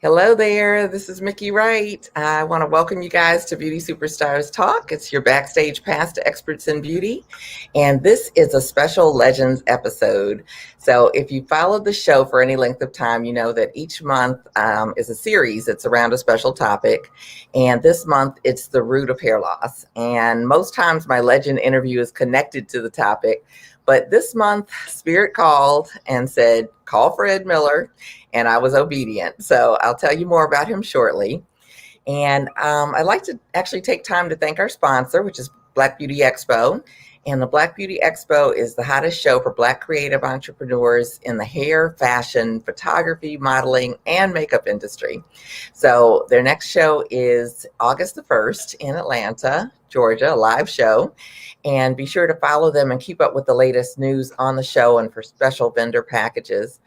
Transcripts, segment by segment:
Hello there, this is Mickey Wright. I want to welcome you guys to Beauty Superstars Talk. It's your backstage pass to experts in beauty, and this is a special Legends episode. So if you followed the show for any length of time, you know that each month is a series. It's around a special topic, and this month it's the root of hair loss. And most times my Legend interview is connected to the topic, but this month Spirit called and said, call Fred Miller, and I was obedient. So I'll tell you more about him shortly. And I'd like to actually take time to thank our sponsor, which is Black Beauty Expo. And the Black Beauty Expo is the hottest show for Black creative entrepreneurs in the hair, fashion, photography, modeling, and makeup industry. So their next show is August the 1st in Atlanta, Georgia, a live show. And be sure to follow them and keep up with the latest news on the show and for special vendor packages.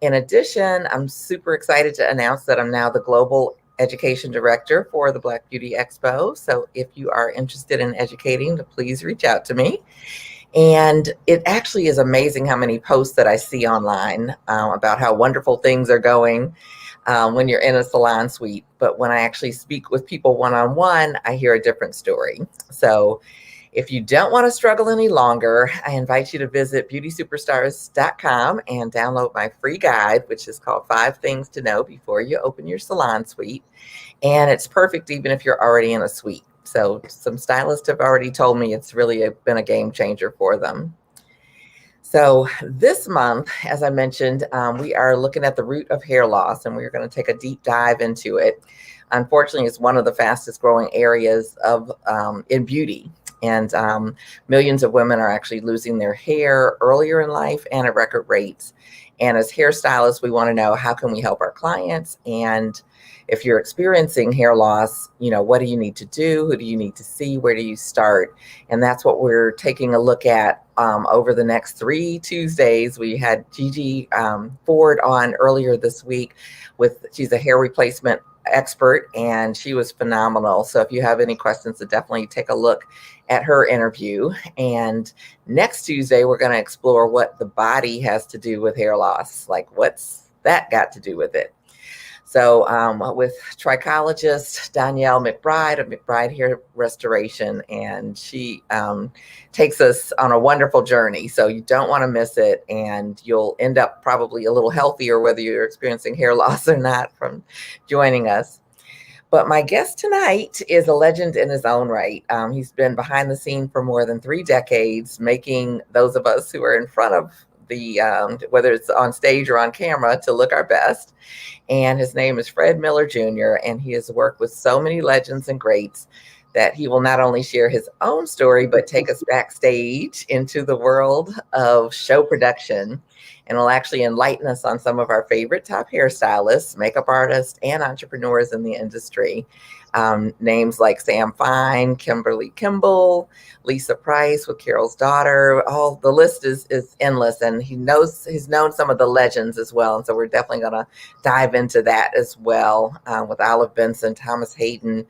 In addition, I'm super excited to announce that I'm now the Global Education Director for the Black Beauty Expo. So if you are interested in educating, please reach out to me. And it actually is amazing how many posts that I see online about how wonderful things are going when you're in a salon suite. But when I actually speak with people one-on-one, I hear a different story. So if you don't want to struggle any longer, I invite you to visit beautysuperstars.com and download my free guide, which is called 5 Things to Know Before You Open Your Salon Suite. And it's perfect even if you're already in a suite. So some stylists have already told me it's really been a game changer for them. So this month, as I mentioned, we are looking at the root of hair loss, and we're going to take a deep dive into it. Unfortunately, it's one of the fastest growing areas of in beauty. And millions of women are actually losing their hair earlier in life and at record rates. And as hairstylists, we want to know, how can we help our clients? And if you're experiencing hair loss, what do you need to do? Who do you need to see? Where do you start? And that's what we're taking a look at over the next 3 Tuesdays. We had Gigi Ford on earlier this week she's a hair replacement expert, and she was phenomenal. So if you have any questions, so definitely take a look at her interview. And next Tuesday, we're going to explore what the body has to do with hair loss. Like, what's that got to do with it? So with trichologist Danielle McBride of McBride Hair Restoration, and she takes us on a wonderful journey. So you don't want to miss it, and you'll end up probably a little healthier whether you're experiencing hair loss or not from joining us. But my guest tonight is a legend in his own right. He's been behind the scene for more than 3 decades, making those of us who are in front of the whether it's on stage or on camera, to look our best. And his name is Fred Miller Jr., and he has worked with so many legends and greats that he will not only share his own story, but take us backstage into the world of show production, and will actually enlighten us on some of our favorite top hairstylists, makeup artists, and entrepreneurs in the industry. Names like Sam Fine, Kimberly Kimball, Lisa Price with Carol's Daughter. All the list is endless, and he's known some of the legends as well. And so we're definitely going to dive into that as well, with Olive Benson, Thomas Hayden,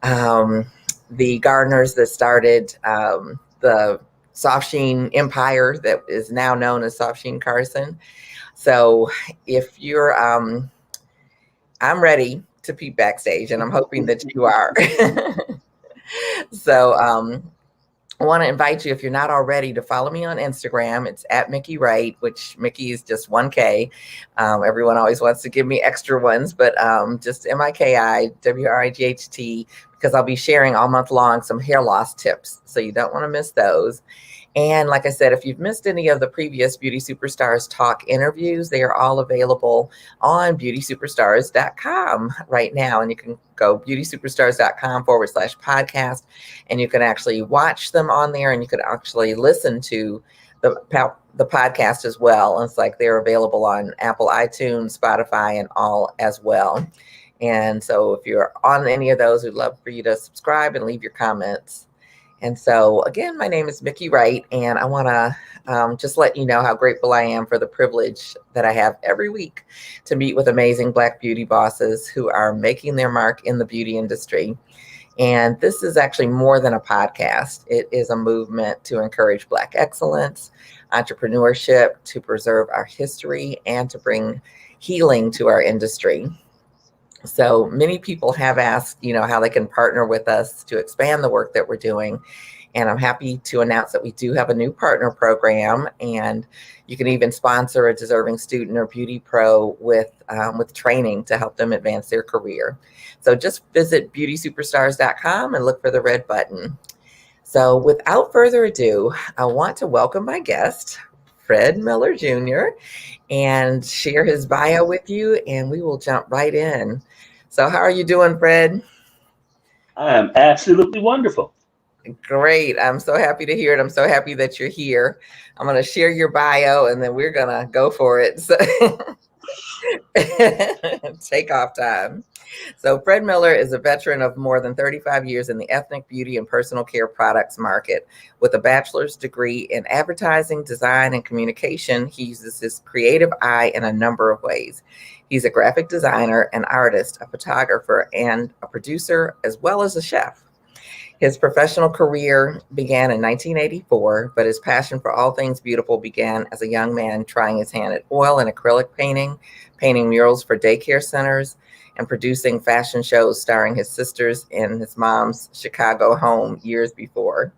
the Gardners that started the Soft Sheen empire that is now known as Soft Sheen Carson. So if you're, I'm ready to peep backstage, and I'm hoping that you are. So I want to invite you, if you're not already, to follow me on Instagram. It's at Mickey Wright, which Mickey is just 1K. Everyone always wants to give me extra ones, but just MIKIWRIGHT, because I'll be sharing all month long some hair loss tips. So you don't want to miss those. And like I said, if you've missed any of the previous Beauty Superstars Talk interviews, they are all available on beautysuperstars.com right now. And you can go beautysuperstars.com/podcast, and you can actually watch them on there, and you can actually listen to the podcast as well. And it's like they're available on Apple, iTunes, Spotify, and all as well. And so if you're on any of those, we'd love for you to subscribe and leave your comments. And so, again, my name is Mickey Wright, and I want to just let you know how grateful I am for the privilege that I have every week to meet with amazing Black beauty bosses who are making their mark in the beauty industry. And this is actually more than a podcast. It is a movement to encourage Black excellence, entrepreneurship, to preserve our history, and to bring healing to our industry. So many people have asked, how they can partner with us to expand the work that we're doing. And I'm happy to announce that we do have a new partner program, and you can even sponsor a deserving student or beauty pro with training to help them advance their career. So just visit beautysuperstars.com and look for the red button. So without further ado, I want to welcome my guest, Fred Miller Jr., and share his bio with you, and we will jump right in. So how are you doing, Fred? I am absolutely wonderful. Great. I'm so happy to hear it. I'm so happy that you're here. I'm going to share your bio and then we're going to go for it. So take off time. So, Fred Miller is a veteran of more than 35 years in the ethnic beauty and personal care products market. With a bachelor's degree in advertising, design, and communication, he uses his creative eye in a number of ways. He's a graphic designer, an artist, a photographer, and a producer, as well as a chef. His professional career began in 1984, but his passion for all things beautiful began as a young man trying his hand at oil and acrylic painting, painting murals for daycare centers, and producing fashion shows starring his sisters in his mom's Chicago home years before.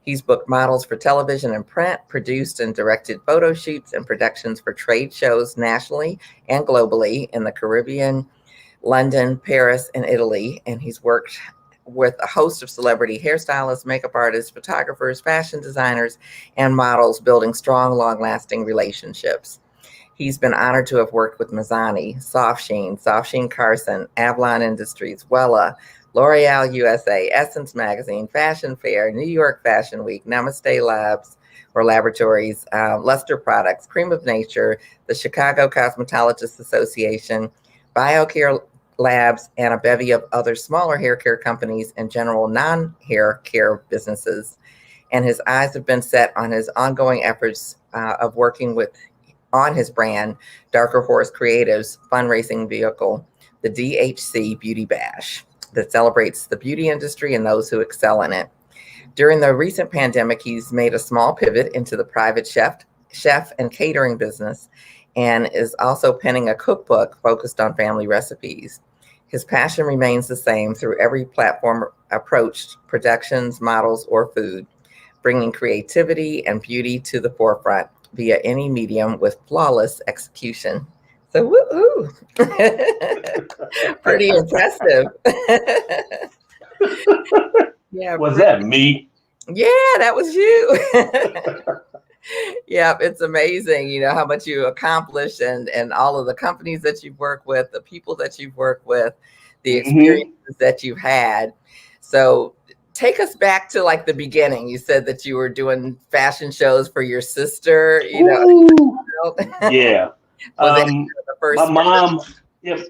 He's booked models for television and print, produced and directed photo shoots and productions for trade shows nationally and globally in the Caribbean, London, Paris, and Italy, and he's worked with a host of celebrity hairstylists, makeup artists, photographers, fashion designers, and models, building strong, long-lasting relationships. He's been honored to have worked with Mazzani, Soft Sheen Carson, Avalon Industries, Wella, L'Oreal USA, Essence Magazine, Fashion Fair, New York Fashion Week, Namaste Labs or Laboratories, Luster Products, Cream of Nature, the Chicago Cosmetologists Association, BioCare Labs, and a bevy of other smaller hair care companies and general non-hair care businesses. And his eyes have been set on his ongoing efforts of working with on his brand, Darker Horse Creative's fundraising vehicle, the DHC Beauty Bash, that celebrates the beauty industry and those who excel in it. During the recent pandemic, he's made a small pivot into the private chef and catering business, and is also penning a cookbook focused on family recipes. His passion remains the same through every platform approached, productions, models, or food, bringing creativity and beauty to the forefront via any medium with flawless execution. So, woo-hoo. Pretty impressive. Yeah. Was that me? Yeah, that was you. Yeah, it's amazing, how much you accomplish and all of the companies that you've worked with, the people that you've worked with, the Mm-hmm. experiences that you've had. So take us back to like the beginning. You said that you were doing fashion shows for your sister, Ooh, was yeah. that Um, the my first? mom, yeah,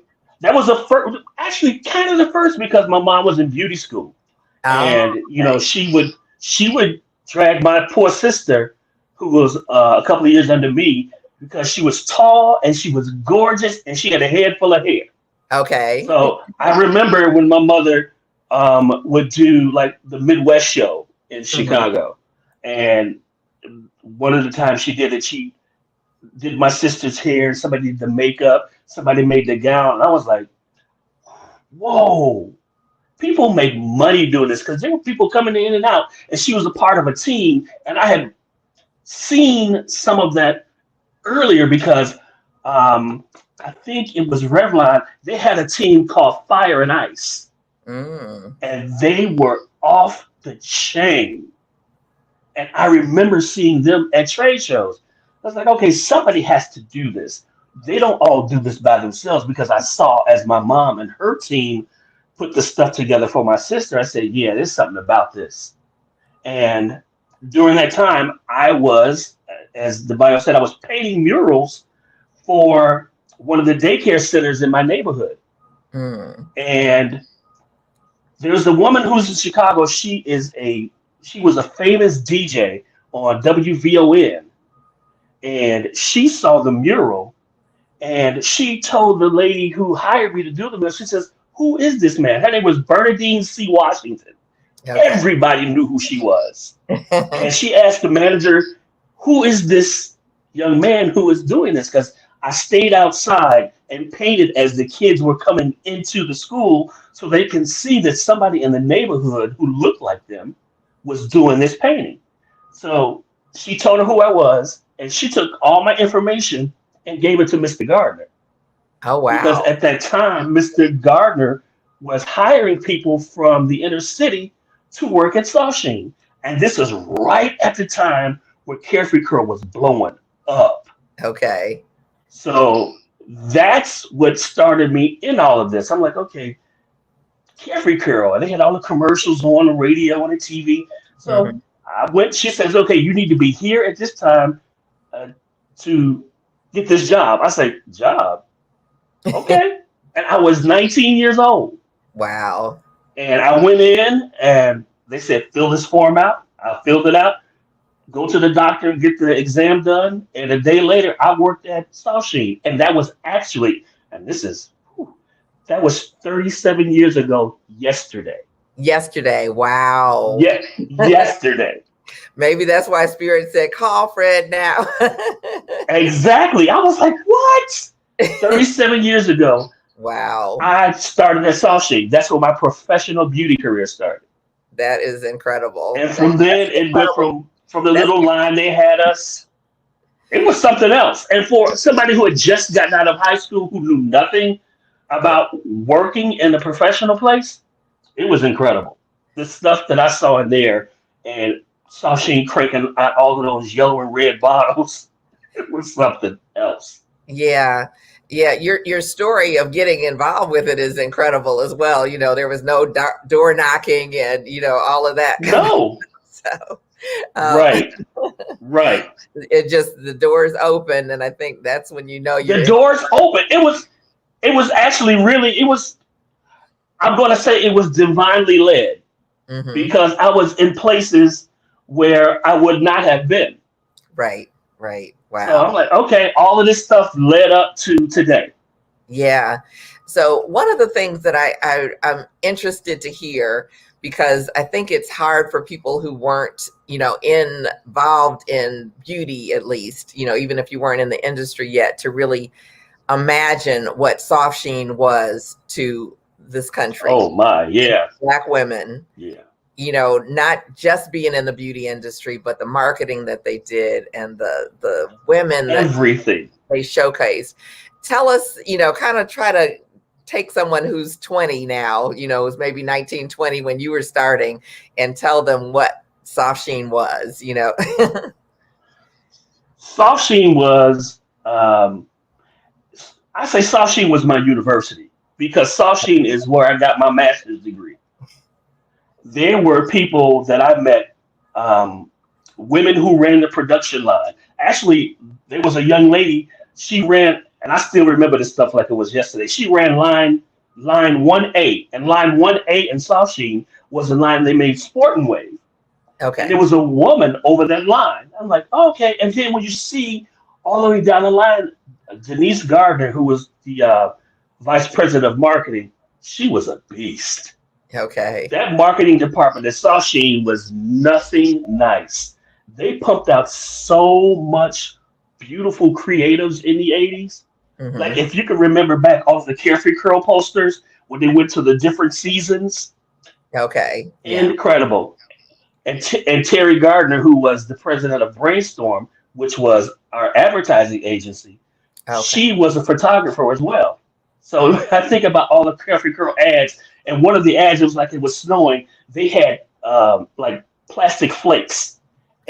that was the first, actually kind of the first because my mom was in beauty school. Oh, And, okay. she would drag my poor sister, who was a couple of years under me, because she was tall and she was gorgeous and she had a head full of hair. Okay. So I remember when my mother would do like the Midwest show in Mhm. Chicago, and one of the times she did it, she did my sister's hair, somebody did the makeup, somebody made the gown. And I was like, whoa, people make money doing this because there were people coming in and out, and she was a part of a team, and I had seen some of that earlier because um, I think it was Revlon. They had a team called Fire and Ice, Mm. and they were off the chain. And I remember seeing them at trade shows. I was like, okay, somebody has to do this. They don't all do this by themselves because I saw as my mom and her team put the stuff together for my sister. I said, yeah, there's something about this. And during that time, I was, as the bio said, I was painting murals for one of the daycare centers in my neighborhood. Mm. And there's a woman who's in Chicago. She was a famous DJ on WVON, and she saw the mural, and she told the lady who hired me to do the mural. She says, "Who is this man?" Her name was Bernadine C. Washington. Okay. Everybody knew who she was. And she asked the manager, who is this young man who is doing this? Because I stayed outside and painted as the kids were coming into the school so they can see that somebody in the neighborhood who looked like them was doing this painting. So she told her who I was, and she took all my information and gave it to Mr. Gardner. Oh, Because wow. at that time, Mr. Gardner was hiring people from the inner city to work at Sawsheen. And this was right at the time where Carefree Curl was blowing up. Okay. So that's what started me in all of this. I'm like, okay, Carefree Curl. And they had all the commercials on the radio and the TV. So Hmm. I went, she says, okay, you need to be here at this time uh, to get this job. I say, job? Okay. And I was 19 years old. Wow. And I went in and they said, fill this form out. I filled it out, go to the doctor and get the exam done. And a day later, I worked at Sawsheen. And that was actually, and this is, whew, that was 37 years ago yesterday. Yesterday. Wow. Yeah, yesterday. Maybe that's why Spirit said, call Fred now. Exactly. I was like, what? 37 years ago, Wow. I started at Sawsheen. That's where my professional beauty career started. That is incredible. And from then, it went Incredible. from the That's little line they had us. It was something else. And for somebody who had just gotten out of high school who knew nothing about working in a professional place, it was incredible. The stuff that I saw in there and saw Sheen cranking out all of those yellow and red bottles, it was something else. Yeah. Yeah, your story of getting involved with it is incredible as well. There was no door knocking and all of that kind of No, stuff. right, right. It just the doors open, and I think that's when you're The in. doors open. It was actually really, it was, I'm going to say it was divinely led Hmm. because I was in places where I would not have been. Right, right. So I'm Wow. like, okay, all of this stuff led up to today. Yeah. So one of the things that I'm interested to hear, because I think it's hard for people who weren't, involved in beauty, at least, even if you weren't in the industry yet, to really imagine what soft sheen was to this country, Oh my, yeah, Black women, yeah. not just being in the beauty industry, but the marketing that they did and the women that Everything. they showcased. Tell us, kind of try to take someone who's 20 now, was maybe 19, 20 when you were starting, and tell them what soft sheen was. Soft Sheen was, I say Soft Sheen was my university because Soft Sheen is where I got my master's degree. There were people that I met, women who ran the production line. Actually, there was a young lady. She ran, and I still remember this stuff like it was yesterday. She ran line 1A, and line 1A in Soft Sheen was the line they made Sport and Wave. And there Okay. was a woman over that line. I'm like, oh, okay. And then when you see all the way down the line, Denise Gardner, who was the vice president of marketing, she was a beast. Okay. That marketing department at Sawsheen was nothing nice. They pumped out so much beautiful creatives in the 80s. Like Hmm. if you can remember back all of the Carefree Curl posters when they went to the different seasons, Okay. Yeah. incredible. And Terry Gardner, who was the president of Brainstorm, which was our advertising agency, Okay. she was a photographer as well. So I think about all the Carefree Curl ads, and one of the ads it was like it was snowing. They had like plastic flakes,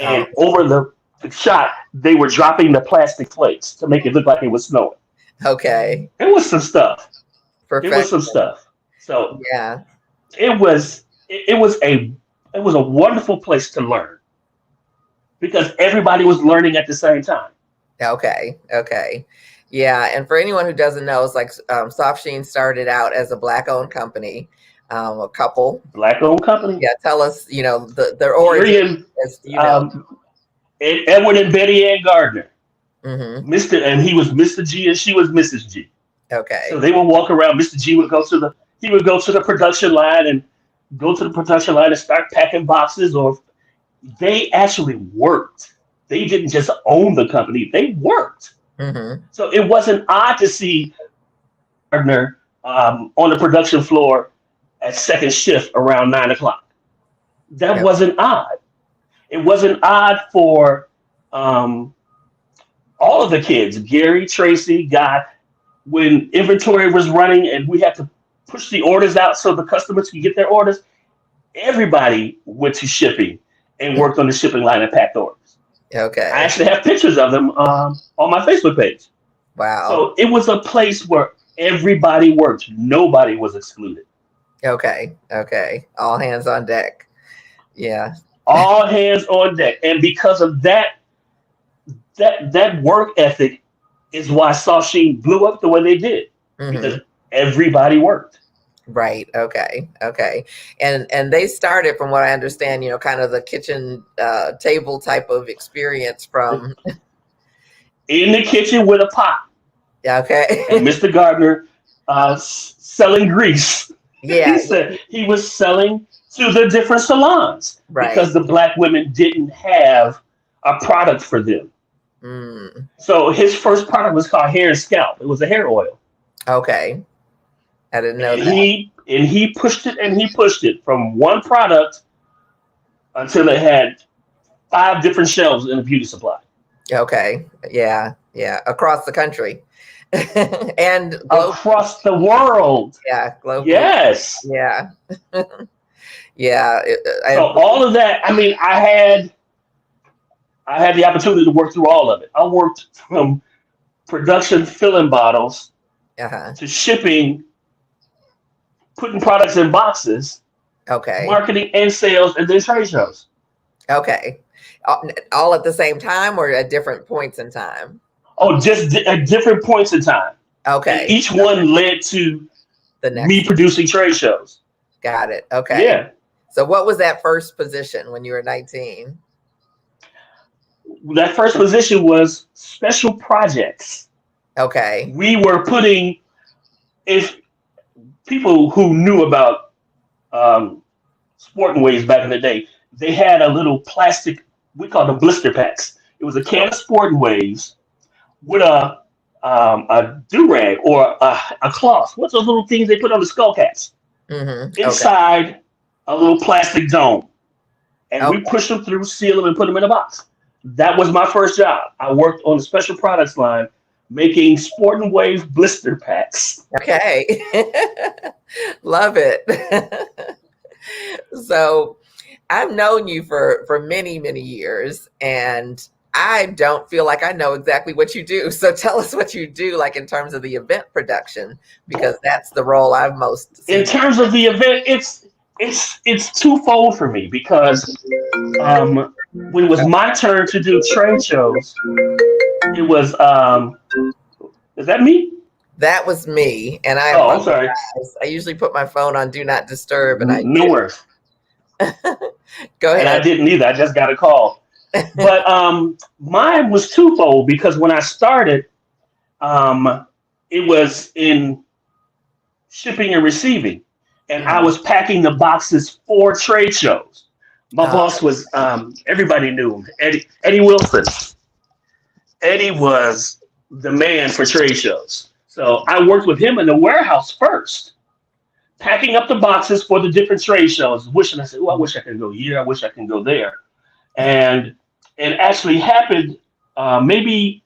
Oh, and over the shot, they were dropping the plastic flakes to make it look like it was snowing. okay. It was some stuff. It was some Perfection. stuff. So Yeah. it was a wonderful place to learn because everybody was learning at the same time. Okay. Okay. Yeah. And for anyone who doesn't know, it's like Soft Sheen started out as a Black owned company, a couple. Black owned company. Yeah. Tell us, their origin Miriam, as. Edward and Betty Ann Gardner, Hmm. and he was Mr. G and she was Mrs. G. So Okay. they would walk around. Mr. G would go to the production line and go to the production line and start packing boxes. Or they actually worked. They didn't just own the company; they worked. Hmm. So it wasn't odd to see Gardner on the production floor at second shift around 9 o'clock. That Yep. wasn't odd. It wasn't odd for um, all of the kids, Gary, Tracy, Guy, when inventory was running and we had to push the orders out so the customers could get their orders. Everybody went to shipping and worked on the shipping line and packed orders. I Okay. actually have pictures of them on my Facebook page. Wow. So it was a place where everybody worked. Nobody was excluded. Okay. Okay. All hands on deck. Yeah. All hands on deck. And because of that work ethic is why Sashimi blew up the way they did. Hmm. Because everybody worked. Right. Okay. Okay. And they started, from what I understand, kind of the kitchen table type of experience from. In the kitchen with a pot. Okay. And Mr. Gardner selling grease. He Yeah. said he was selling to the different salons Right. because the black women didn't have a product for them. Mm. So his first product was called Hair and Scalp. It was a hair oil. Okay. I didn't know And that. he pushed it and he pushed it from one product until it had 5 different shelves in the beauty supply. Okay. Yeah. Yeah. Across the country. And globally. Across the world. Yeah. Globally. Yes. Yeah. Yeah. So all of that, I mean, I had the opportunity to work through all of it. I worked from production filling bottles Uh-huh. to shipping, putting products in boxes, Okay. marketing and sales, and then trade shows. Okay. All at the same time or at different points in time? Oh, just at different points in time. Okay. And each one led to The next. me producing trade shows. Got it. Okay. Yeah. So what was that first position when you were 19? That first position was special projects. Okay. We were putting, if people who knew about sporting waves back in the day, they had a little plastic, we called them blister packs. It was a can of sporting waves with a do-rag or a cloth. What's those little things they put on the skull caps? Mm-hmm. Inside a little plastic dome. And we Okay. pushed them through, seal them, and put them in a box. That was my first job. I worked on the special products line making Sporting Wave blister packs. Okay. Love it. So I've known you for many, many years, and I don't feel like I know exactly what you do. So tell us what you do, like in terms of the event production, because that's the role I've most seen. In terms of the event, it's twofold for me because when it was my turn to do trade shows, it was is that me? That was me, and I Oh, I'm sorry. apologize. I usually put my phone on do not disturb, and I No worries. go And I ahead. didn't either. I just got a call. But mine was twofold because when I started, it was in shipping and receiving, and I was packing the boxes for trade shows. My boss was everybody knew him, Eddie Wilson. Eddie was the man for trade shows. So I worked with him in the warehouse first, packing up the boxes for the different trade shows. Wishing I said, "Oh, I wish I could go here. I wish I could go there," and it actually happened maybe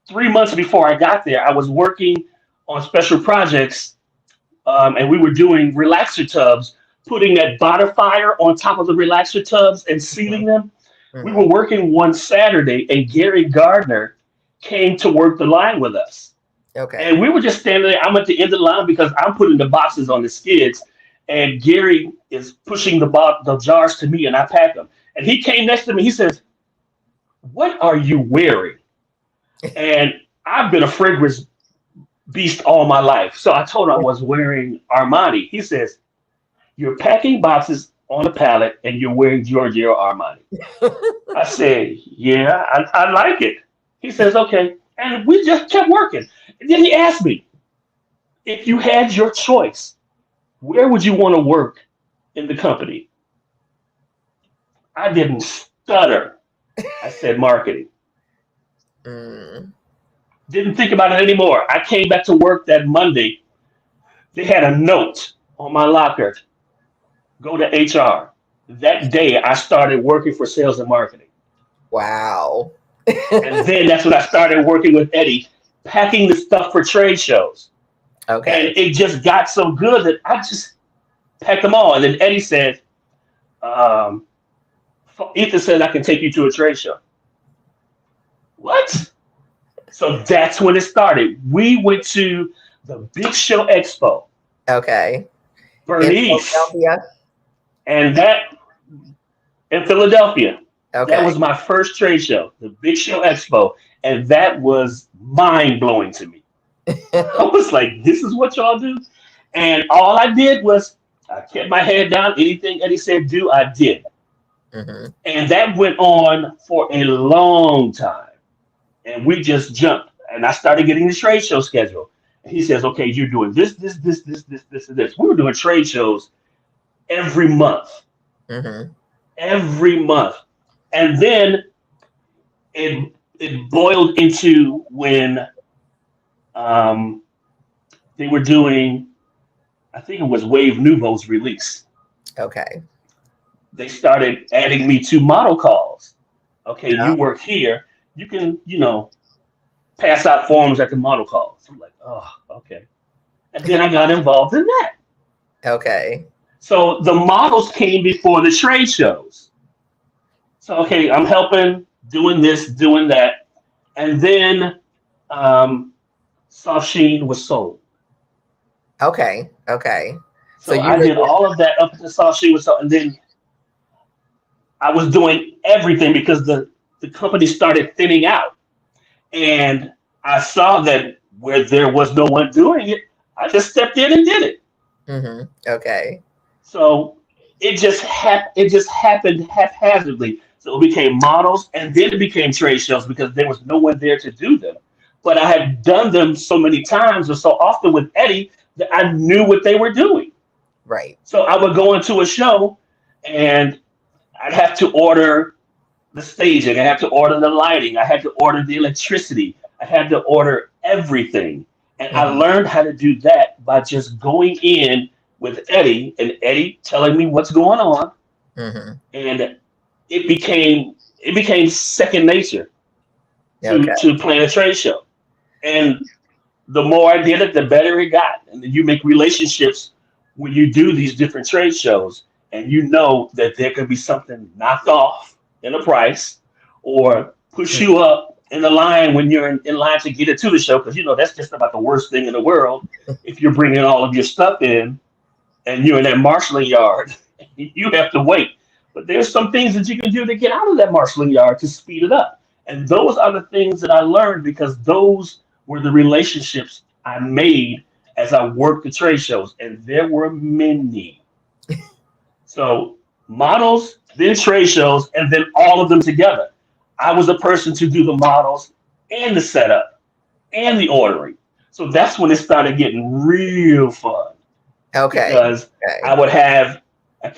3 months before I got there. I was working on special projects, and we were doing relaxer tubs, putting that bottom-fire on top of the relaxer tubs and sealing them. We were working one Saturday, and Gary Gardner came to work the line with us. Okay. And we were just standing there. I'm at the end of the line because I'm putting the boxes on the skids, and Gary is pushing the jars to me, and I pack them. And he came next to me. He says, "What are you wearing?" And I've been a fragrance beast all my life. So I told him I was wearing Armani. He says, "You're packing boxes on a pallet and you're wearing Giorgio Armani." I said, "Yeah, I like it." He says, "Okay." And we just kept working. And then he asked me, "If you had your choice, where would you want to work in the company?" I didn't stutter. I said, "Marketing." Mm. Didn't think about it anymore. I came back to work that Monday. They had a note on my locker. Go to HR. That day, I started working for sales and marketing. Wow. And then that's when I started working with Eddie, packing the stuff for trade shows. And Okay. it just got so good that I just packed them all. And then Eddie said, um, Ethan said I can take you to a trade show. What? So that's when it started. We went to the Big Show Expo, Okay. In Bernice, Philadelphia. and that in Philadelphia. That Okay. was my first trade show, the Big Show Expo, and that was mind blowing to me. I was like, "This is what y'all do," and all I did was I kept my head down. Anything Eddie said do, I did, Hmm. and that went on for a long time. And we just jumped, and I started getting the trade show schedule. And he says, "Okay, you're doing this, and this." We were doing trade shows every month, Hmm. every month, and then it boiled into when um, they were doing, I think it was Wave Nouveau's release. Okay. They started adding me to model calls. Okay, Yeah. you work here, you can, pass out forms at the model calls. I'm like, oh, okay. And then I got involved in that. Okay. So the models came before the trade shows. So, okay, I'm helping, doing this, doing that. And then um, Soft Sheen was sold. Okay. Okay. So So you I were did all of that up until Soft Sheen was sold. And then I was doing everything because the company started thinning out. And I saw that where there was no one doing it, I just stepped in and did it. Okay. So it just happened haphazardly. So it became models, and then it became trade shows because there was no one there to do them. But I had done them so many times or so often with Eddie that I knew what they were doing. Right. So I would go into a show, and I'd have to order the staging, I had to order the lighting, I had to order the electricity, I had to order everything. And I Hmm. learned how to do that by just going in with Eddie and Eddie telling me what's going on. Hmm. And it became second nature to Okay. plan a trade show. And the more I did it, the better it got. And then you make relationships when you do these different trade shows, and you know that there could be something knocked off in a price or push you up in the line when you're in line to get it to the show, because that's just about the worst thing in the world. If you're bringing all of your stuff in and you're in that marshalling yard, you have to wait. But there's some things that you can do to get out of that marshalling yard to speed it up. And those are the things that I learned because those were the relationships I made as I worked the trade shows. And there were many. So models, then trade shows, and then all of them together. I was the person to do the models and the setup and the ordering. So that's when it started getting real fun Okay. because I Okay. would have a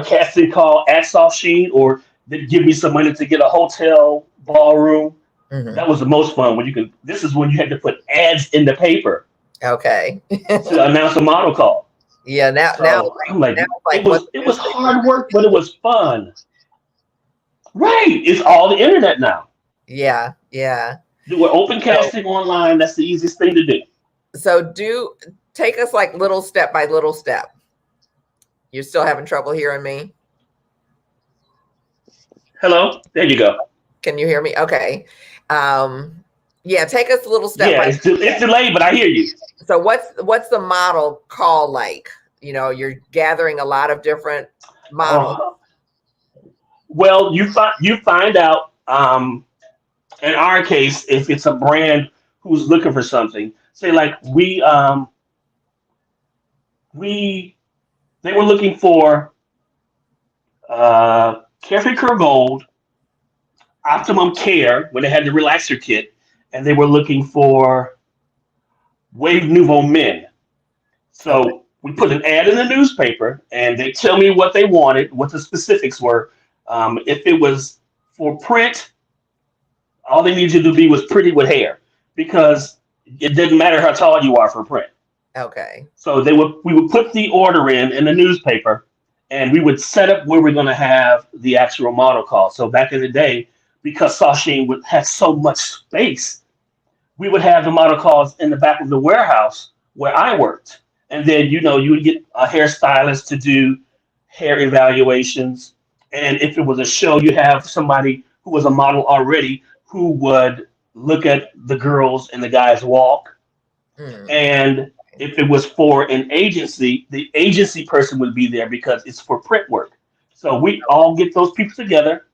casting call at Soft Sheen, or they'd give me some money to get a hotel ballroom. Hmm. That was the most fun when you could. This is when you had to put ads in the paper Okay. to announce a model call. Yeah. Now, So I'm like, like what it the was newspapers. hard work, but it was fun. Right? It's all the internet now. Yeah. Yeah. Do an open So, casting online. That's the easiest thing to do. do take us like little step by little step. You're still having trouble hearing me? Hello. There you go. Can you hear me? Okay. Um, yeah, take us a little step Yeah, by it's step. delayed, but I hear you. So what's the model call like? You're gathering a lot of different models. Oh, well, you find out. In our case, if it's a brand who's looking for something, say like we they were looking for Carefree Cure Gold, Optimum Care when they had the relaxer kit, and they were looking for Wave Nouveau Men. Okay. So we put an ad in the newspaper, and they tell me what they wanted, what the specifics were. If it was for print, all they needed you to be was pretty with hair. because it didn't matter how tall you are for print. Okay. So we would put the order in the newspaper, and we would set up where we're going to have the actual model call. So back in the day, because Sashing would have so much space, we would have the model calls in the back of the warehouse where I worked. And then, you would get a hairstylist to do hair evaluations. And if it was a show, you have somebody who was a model already who would look at the girls and the guys walk. Mm. And if it was for an agency, the agency person would be there because it's for print work. So we all get those people together.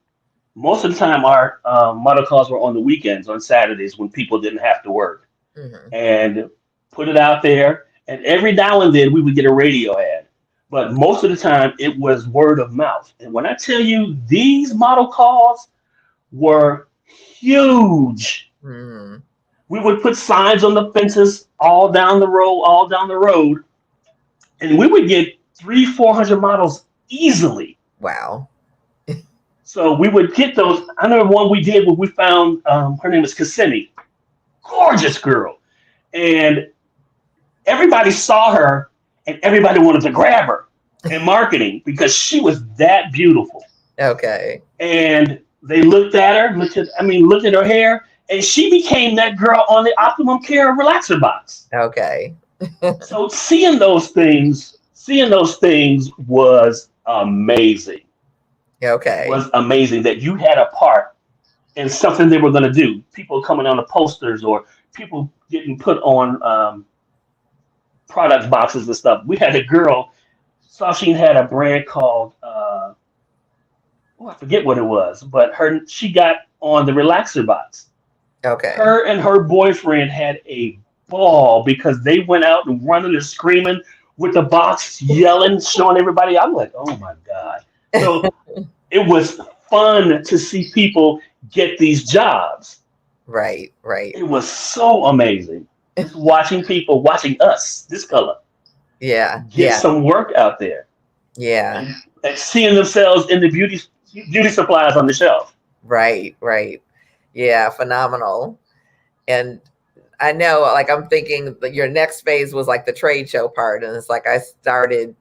Most of the time, our model calls were on the weekends, on Saturdays when people didn't have to work, Mm-hmm. and put it out there. And every now and then we would get a radio ad. But most of the time, it was word of mouth. And when I tell you these model calls were huge, Mm. we would put signs on the fences all down the road, and we would get 400 models easily. Wow. So we would get those. I remember one we did where we found her name was Kissimmee, gorgeous girl, and everybody saw her, and everybody wanted to grab her in marketing because she was that beautiful. Okay. And they looked at her, looked at her hair, and she became that girl on the Optimum Care relaxer box. Okay. So seeing those things was amazing. Okay. Was amazing that you had a part in something they were going to do. People coming on the posters or people getting put on product boxes and stuff. We had a girl, Sasheen had a brand called, I forget what it was, but she got on the relaxer box. Okay. Her and her boyfriend had a ball because they went out and running and screaming with the box, yelling, showing everybody. I'm like, oh my God. So it was fun to see people get these jobs. Right. Right. It was so amazing. Just watching us, this color, Yeah. get Yeah. some work out there. Yeah. And seeing themselves in the beauty supplies on the shelf. Right. Right. Yeah. Phenomenal. And I know, like, I'm thinking that your next phase was like the trade show part. And it's like, I started,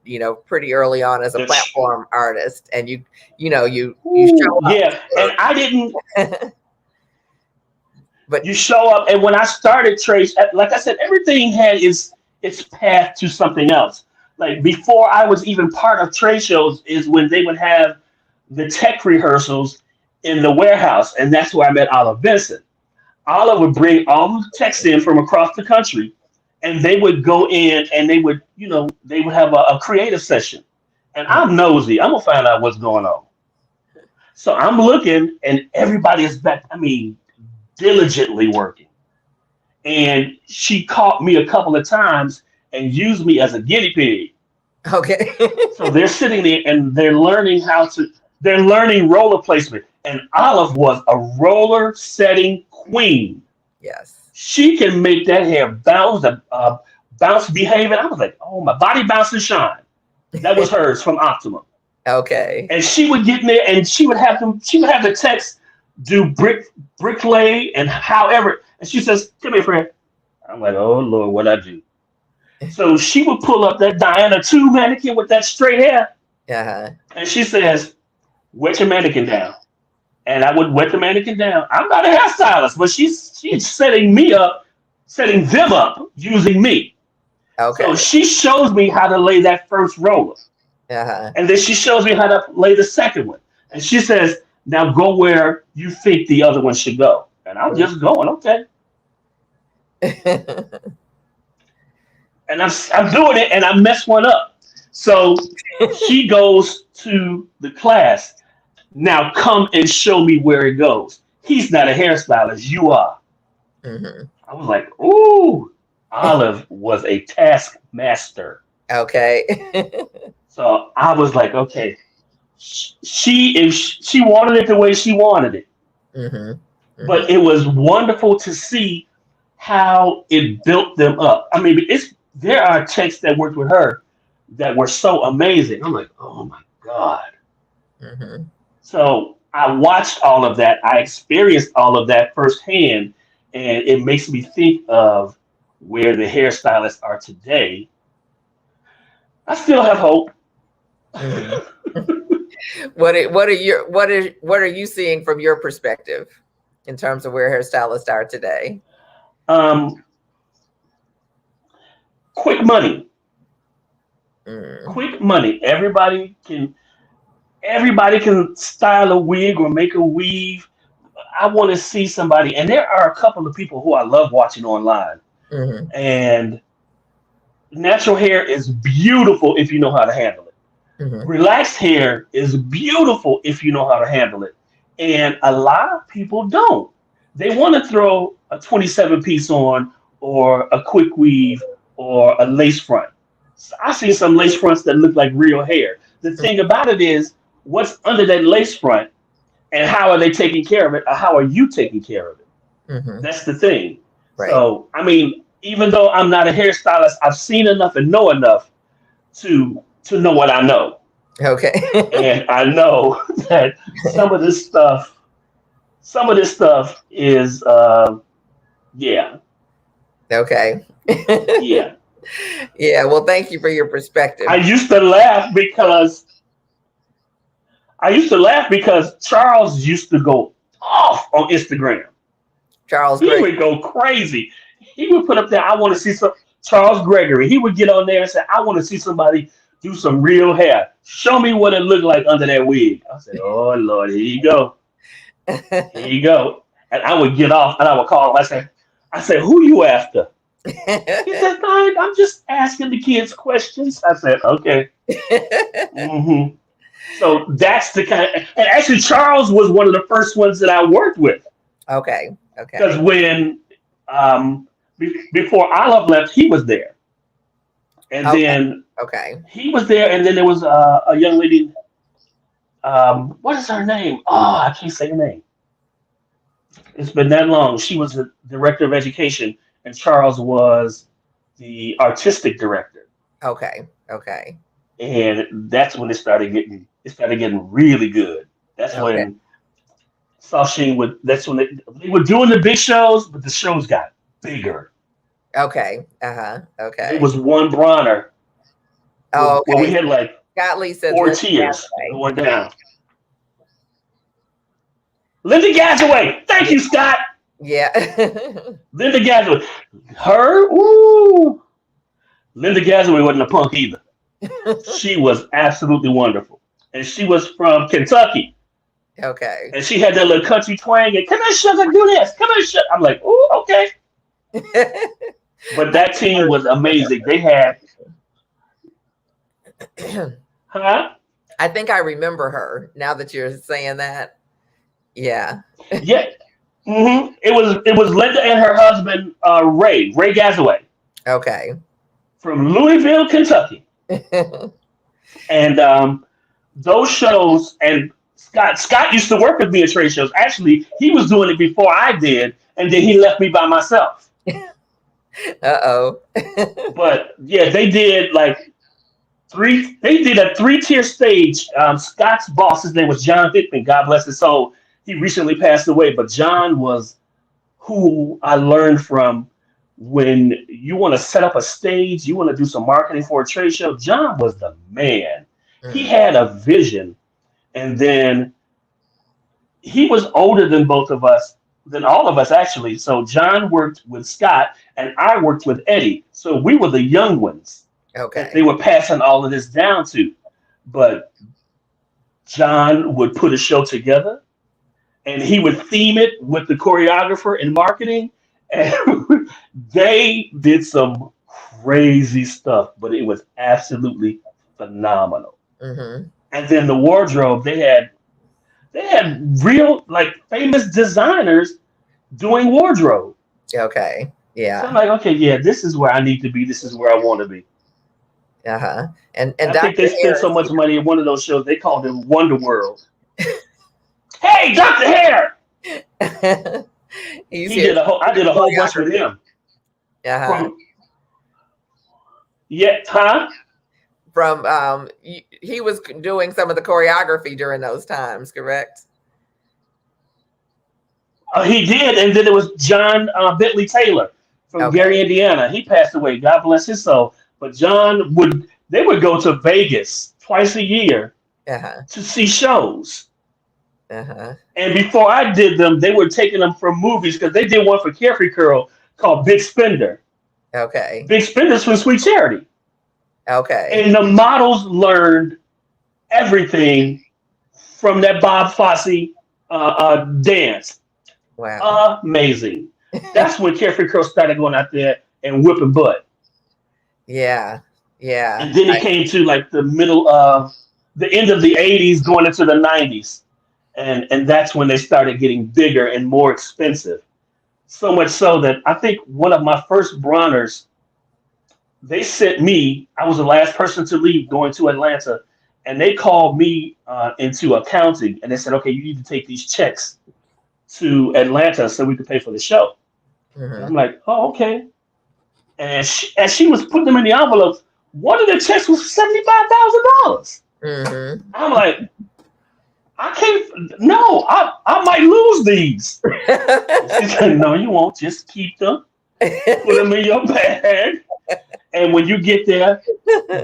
pretty early on as a platform artist, and you show up. Yeah. And I didn't, but you show up. And when I started trade, like I said, everything had its path to something else. Like before I was even part of trade shows is when they would have the tech rehearsals in the warehouse. And that's where I met Olive Benson. Olive would bring all the techs in from across the country, and they would go in and they would have a creative session. And I'm nosy. I'm going to find out what's going on. So I'm looking, and everybody is back, diligently working. And she caught me a couple of times and used me as a guinea pig. okay. So they're sitting there and they're learning roller placement. And Olive was a roller setting queen. Yes. She can make that hair bounce, behave. And I was like, oh, my body bounce and shine. That was hers from Optimum. Okay. And she would get in there and she would have the techs do brick lay and however. And she says, come here, friend. I'm like, oh Lord, what I do? So she would pull up that Diana 2 mannequin with that straight hair. Uh-huh. And she says, wet your mannequin down. And I would wet the mannequin down. I'm not a hairstylist, but she's setting them up using me. Okay. So she shows me how to lay that first roller. Uh-huh. And then she shows me how to lay the second one. And she says, now go where you think the other one should go. And I'm just going, okay. And I'm doing it and I mess one up. So she goes to the class. Now come and show me where it goes. He's not a hairstylist. You are. Mm-hmm. I was like, ooh, Olive was a taskmaster. Okay. So I was like, okay, she wanted it the way she wanted it. Mm-hmm. Mm-hmm. But it was wonderful to see how it built them up. There are techs that worked with her that were so amazing. I'm like, oh my God. Mm-hmm. So I watched all of that. I experienced all of that firsthand. And it makes me think of where the hairstylists are today. I still have hope. Mhm. What are you seeing from your perspective in terms of where hairstylists are today? um, quick money, Mm. quick money. Everybody can style a wig or make a weave. I want to see somebody, and there are a couple of people who I love watching online. Hmm. And natural hair is beautiful if you know how to handle it. Hmm. Relaxed hair is beautiful if you know how to handle it. And a lot of people don't. They want to throw a 27 piece on or a quick weave or a lace front. So I see some lace fronts that look like real hair. The thing about it is, what's under that lace front and how are they taking care of it, or how are you taking care of it? Hmm. That's the thing. Right. So, I mean, even though I'm not a hairstylist, I've seen enough and know enough to know what I know. Okay. And I know that some of this stuff is yeah, Okay. yeah. Yeah. Well, thank you for your I perspective. used to laugh because Charles used to go off on Instagram. Charles He Gregg. would go crazy. He would put up there, I want to see some Charles Gregory. He would get on there and say, I want to see somebody do some real hair. Show me what it looked like under that wig. I said, oh Lord, here you go. Here you go. And I would get off and I would call him. I said, who you after? He said, no, I'm just asking the kids questions. I said, okay. hmm So that's the kind of, and actually Charles was one of the first ones that I worked with. Okay. Because Okay. when before Olive left, he was there, and Okay. then Okay. he was there, and then there was a young lady. What is her name? Oh, I can't say her name. It's been that long. She was the director of education, and Charles was the artistic director, Okay. Okay. and that's when it started getting really good. That's Okay. when Soft Sheen would. That's when they were doing the big shows, but the shows got bigger. Okay. Uh-huh. There Okay. was one Bronner Oh, where we okay. had like Scott Lee says four Linda tiers Galloway. going down. Linda Gazaway. Thank you, Scott. Yeah. Linda Gazaway. Her, ooh. Linda Gazaway wasn't a punk either. She was absolutely wonderful. And she was from Kentucky. Okay. And she had that little country twang. And come here, sugar, do this. Come here, sugar. I'm like, ooh, okay. But I that team was remember amazing. They had, her. huh? I think I remember her now that you're saying that. Yeah. Yeah. It was Linda and her husband, Ray Gazaway Okay. from Louisville, Kentucky. And those shows, and Scott used to work with me at trade shows. Actually, he was doing it before I did, and then he left me by myself. Uh-oh. But yeah, they did like three. They did a three-tier stage. Scott's boss, his name was John Hickman. God bless his soul. He recently passed away, but John was who I learned from when you want to set up a stage, you want to do some marketing for a trade show. John was the man. He Mm. had a vision, and then he was older than both of us, than all of us actually. So John worked with Scott, and I worked with Eddie. So we were the young ones that they Okay. were passing all of this down to. But John would put a show together, and he would theme it with the choreographer and marketing, and they did some crazy stuff, but it was absolutely phenomenal. Hmm. And then the wardrobe, they had real like famous designers doing wardrobe. Okay. So I'm Yeah. like, okay, yeah, this is where I need to be. This is where I want to be. Uh-huh. And I think Dr. they spent so Harris much money in one of those shows. They called it Wonder World. Hey, Dr. Hare. here. He's He here. did a whole. I did a whole bunch with Choreography. him. Uh-huh. From yeah, huh? From he was doing some of the choreography during those times, correct? He did, and then there was John Bentley Taylor from Okay. Gary, Indiana. He passed away. God bless his soul. But John would they would go to Vegas twice a year Uh-huh. to see shows. Uh-huh. And before I did them, they were taking them from movies because they did one for Carefree Curl called Big Spender. Okay. Big Spender's from Sweet Charity. Okay. And the models learned everything from that Bob Fosse dance. Wow. Amazing. That's when Carefree Curl started going out there and whipping butt. Yeah. Yeah. And then it came to like the end of the 80s going into the 90s. And that's when they started getting bigger and more expensive. So much so that I think one of my first Broners, they sent me, I was the last person to leave going to Atlanta, and they called me into accounting and they said, okay, you need to take these checks to Atlanta so we could pay for the show. And I'm Mm-hmm. like, oh, okay. And as she was putting them in the envelopes, one of the checks was $75,000. Mm-hmm. I'm like, I can't, no, I might lose these. And she said, no, you won't. Just keep them, put them in your bag. And when you get there,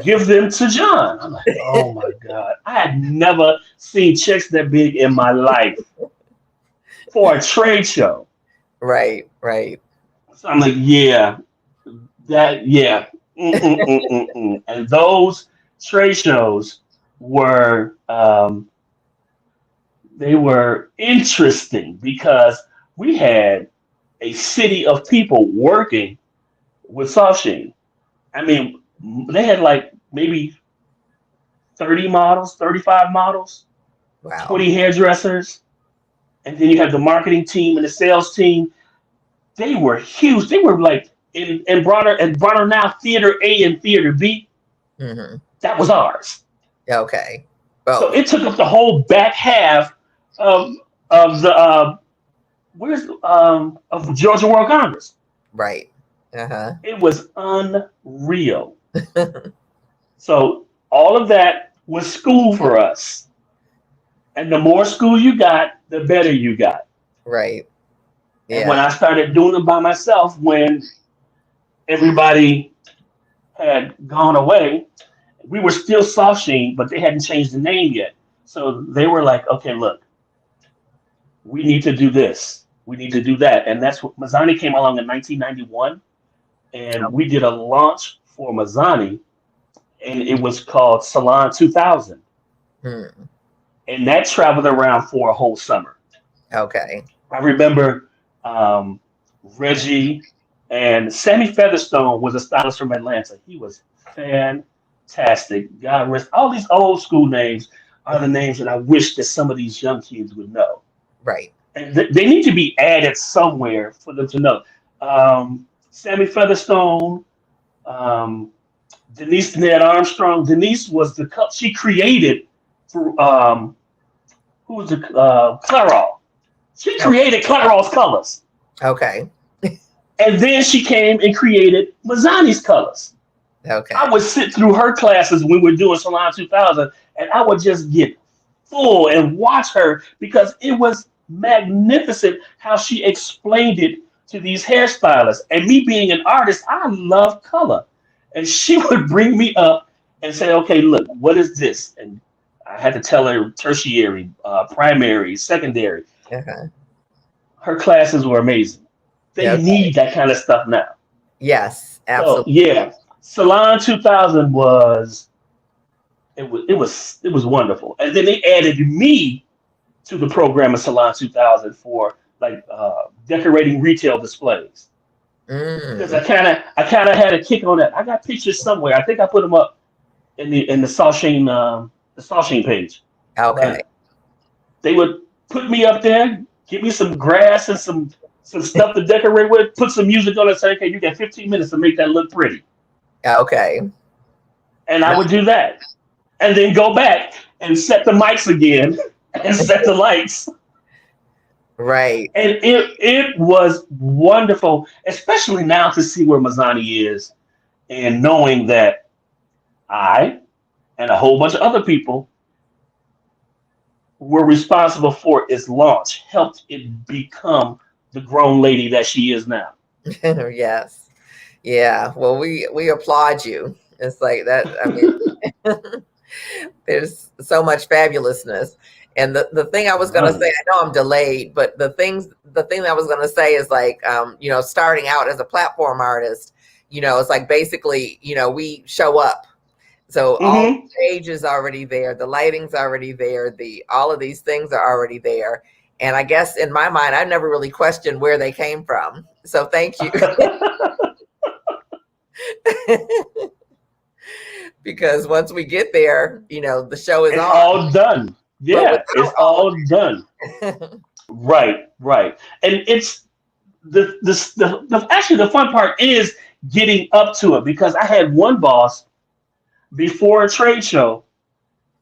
give them to John. I'm like, oh my God. I had never seen checks that big in my life for a trade show. Right. Right. So I'm like, yeah, that, yeah. Mm-mm-mm-mm-mm. And those trade shows were, they were interesting because we had a city of people working with Softsheen. I mean, they had like maybe 30 models, 35 models, Wow. 20 hairdressers, and then you have the marketing team and the sales team. They were huge. They were like in Bronner now Theater A and Theater B. Mm-hmm. That was ours. Okay. So Both. it took up the whole back half of the where's of Georgia World Congress. Right. Uh-huh. It was unreal. So all of that was school for us. And the more school you got, the better you got. Right. And Yeah. when I started doing them by myself, when everybody had gone away, we were still Soft Sheen, but they hadn't changed the name yet. So they were like, okay, look, we need to do this. We need to do that. And that's what Mazzani came along in 1991. And we did a launch for Mazzani, and it was called Salon 2000. Hmm. And that traveled around for a whole summer. Okay. I remember Reggie and Sammy Featherstone was a stylist from Atlanta. He was fantastic. God rest. All these old school names are the names that I wish that some of these young kids would know. Right. And they need to be added somewhere for them to know. Sammy Featherstone, um, Denise Ned Armstrong. Denise was she created for who was the Clairol. She Oh, created Clairol's colors. okay. And then she came and created Mazzani's colors. I Okay. would sit through her classes when we were doing Salon 2000, and I would just get full and watch her because it was magnificent how she explained it to these hairstylists. And me being an artist, I love color. And she would bring me up and say, okay, look, what is this? And I had to tell her tertiary, primary, secondary. Uh-huh. Her classes were amazing. They Okay. need that kind of stuff now. Yes, So absolutely. yeah, Salon 2000 it was wonderful. And then they added me to the program of Salon 2000 for like decorating retail displays because Mm. I kind of had a kick on that. I got pictures somewhere. I think I put them up in the Sawsheen page. Okay. But they would put me up there, give me some grass and some stuff to decorate with, put some music on it, say, okay, you got 15 minutes to make that look pretty. Okay. And I No, would do that. And then go back and set the mics again and set the lights. right. And it was wonderful, especially now to see where Mazzani is and knowing that I and a whole bunch of other people were responsible for its launch, helped it become the grown lady that she is now. Yes. Yeah. Well, we applaud you. It's like that. I mean, there's so much fabulousness. And the thing I was gonna say, Right. I know I'm delayed, but the thing that I was gonna say is like, starting out as a platform artist, it's like basically, we show up. So all Hmm. the stage is already there, the lighting's already there, the all of these things are already there. And I guess in my mind, I never really questioned where they came from. So thank you. Because once we get there, the show is It's on. all done. But Yeah, without it's all of all done. it. Right, right. And it's actually the fun part is getting up to it because I had one boss before a trade show.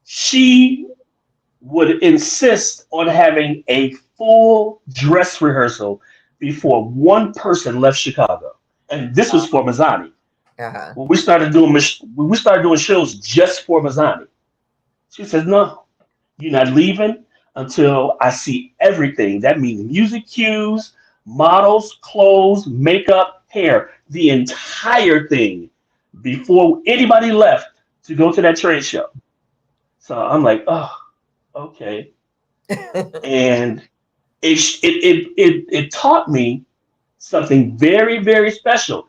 She would insist on having a full dress rehearsal before one person left Chicago, and this was for Mazzani. Uh-huh. When we started doing shows just for Mazzani, she says, "No, you're not leaving until I see everything. That means music cues, models, clothes, makeup, hair, the entire thing before anybody left to go to that trade show." So I'm like, oh, okay. And it taught me something very, very special.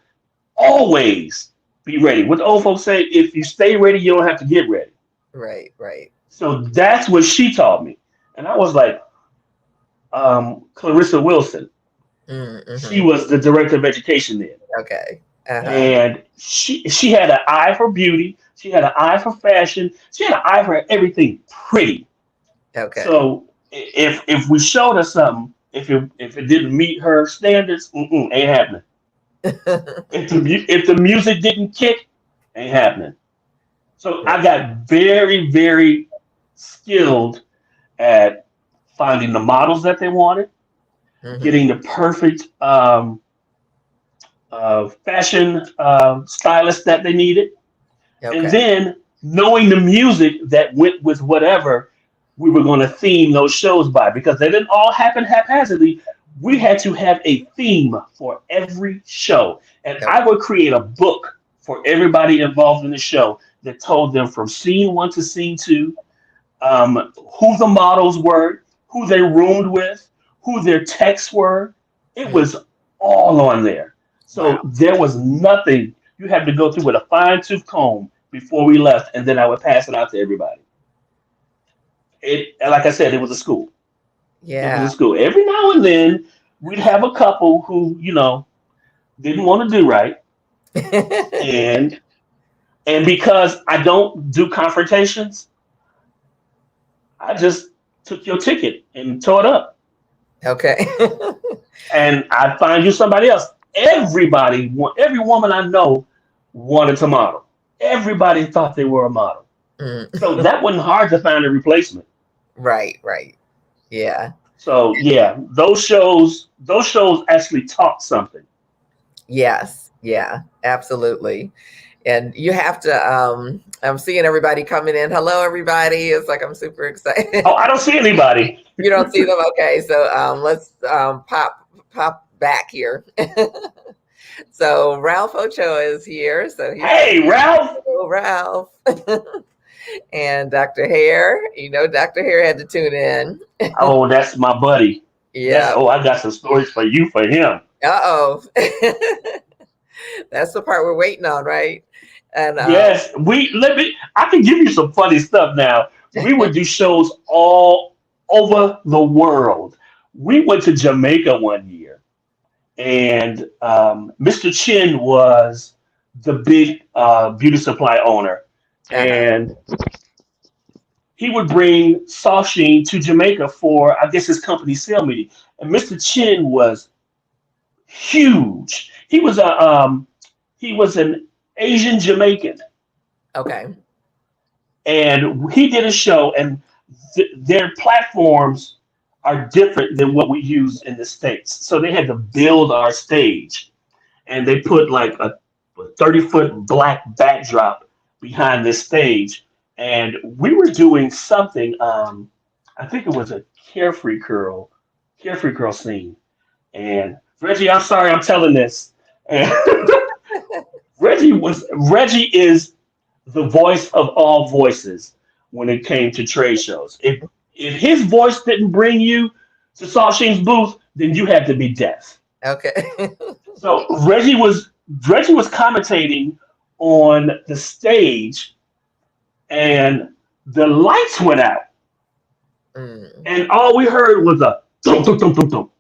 Always be ready. What the old folks say, if you stay ready, you don't have to get ready. Right, right. So that's what she taught me. And I was like, Clarissa Wilson. She Mm-hmm. was the director of education then. Okay. Uh-huh. And she had an eye for beauty. She had an eye for fashion. She had an eye for everything pretty. Okay. So if we showed her something, if it didn't meet her standards, ain't happening. If the music didn't kick, ain't happening. So I got very, very skilled at finding the models that they wanted, Mm-hmm. getting the perfect fashion stylist that they needed, and Okay. then knowing the music that went with whatever we were going to theme those shows by, because they didn't all happen haphazardly. We had to have a theme for every show, and I Okay. would create a book for everybody involved in the show that told them from scene one to scene two, who the models were, who they roomed with, who their texts were. It Mm. was all on there. So Wow. there was nothing you had to go through with a fine tooth comb before we left, and then I would pass it out to everybody. Like I said, it was a school. It was Yeah. a school. Every now and then, we'd have a couple who, didn't want to do right, and because I don't do confrontations, I just took your ticket and tore it up. Okay. And I find you somebody else. Every woman I know wanted to model. Everybody thought they were a model. Mm. So that wasn't hard to find a replacement. Right, right. Yeah. So yeah, those shows actually taught something. Yes. Yeah. Absolutely. And you have to I'm seeing everybody coming in. Hello everybody. It's like I'm super excited. Oh, I don't see anybody. You don't see them? Okay. So let's pop back here. So Ralph Ochoa is here. So he's Hey, Ralph. hello, Ralph. And Dr. Hare, Dr. Hare had to tune in. Oh, that's my buddy. Yeah. I got some stories for you for him. Uh-oh. That's the part we're waiting on, right? And Yes, I can give you some funny stuff now. We would do shows all over the world. We went to Jamaica one year, and Mr. Chin was the big beauty supply owner, uh-huh. and he would bring Soft Sheen to Jamaica for, I guess, his company sale meeting. And Mr. Chin was huge. He was an Asian Jamaican, Okay. and he did a show, and their platforms are different than what we use in the states. So they had to build our stage, and they put like a 30-foot black backdrop behind this stage, and we were doing something. I think it was a Carefree Girl scene. And Reggie, I'm sorry, I'm telling this. And Reggie is the voice of all voices when it came to trade shows. If his voice didn't bring you to Saul Sheen's booth, then you had to be deaf. Okay. So Reggie was commentating on the stage, and the lights went out, Mm. and all we heard was a thump thump thump thump thump.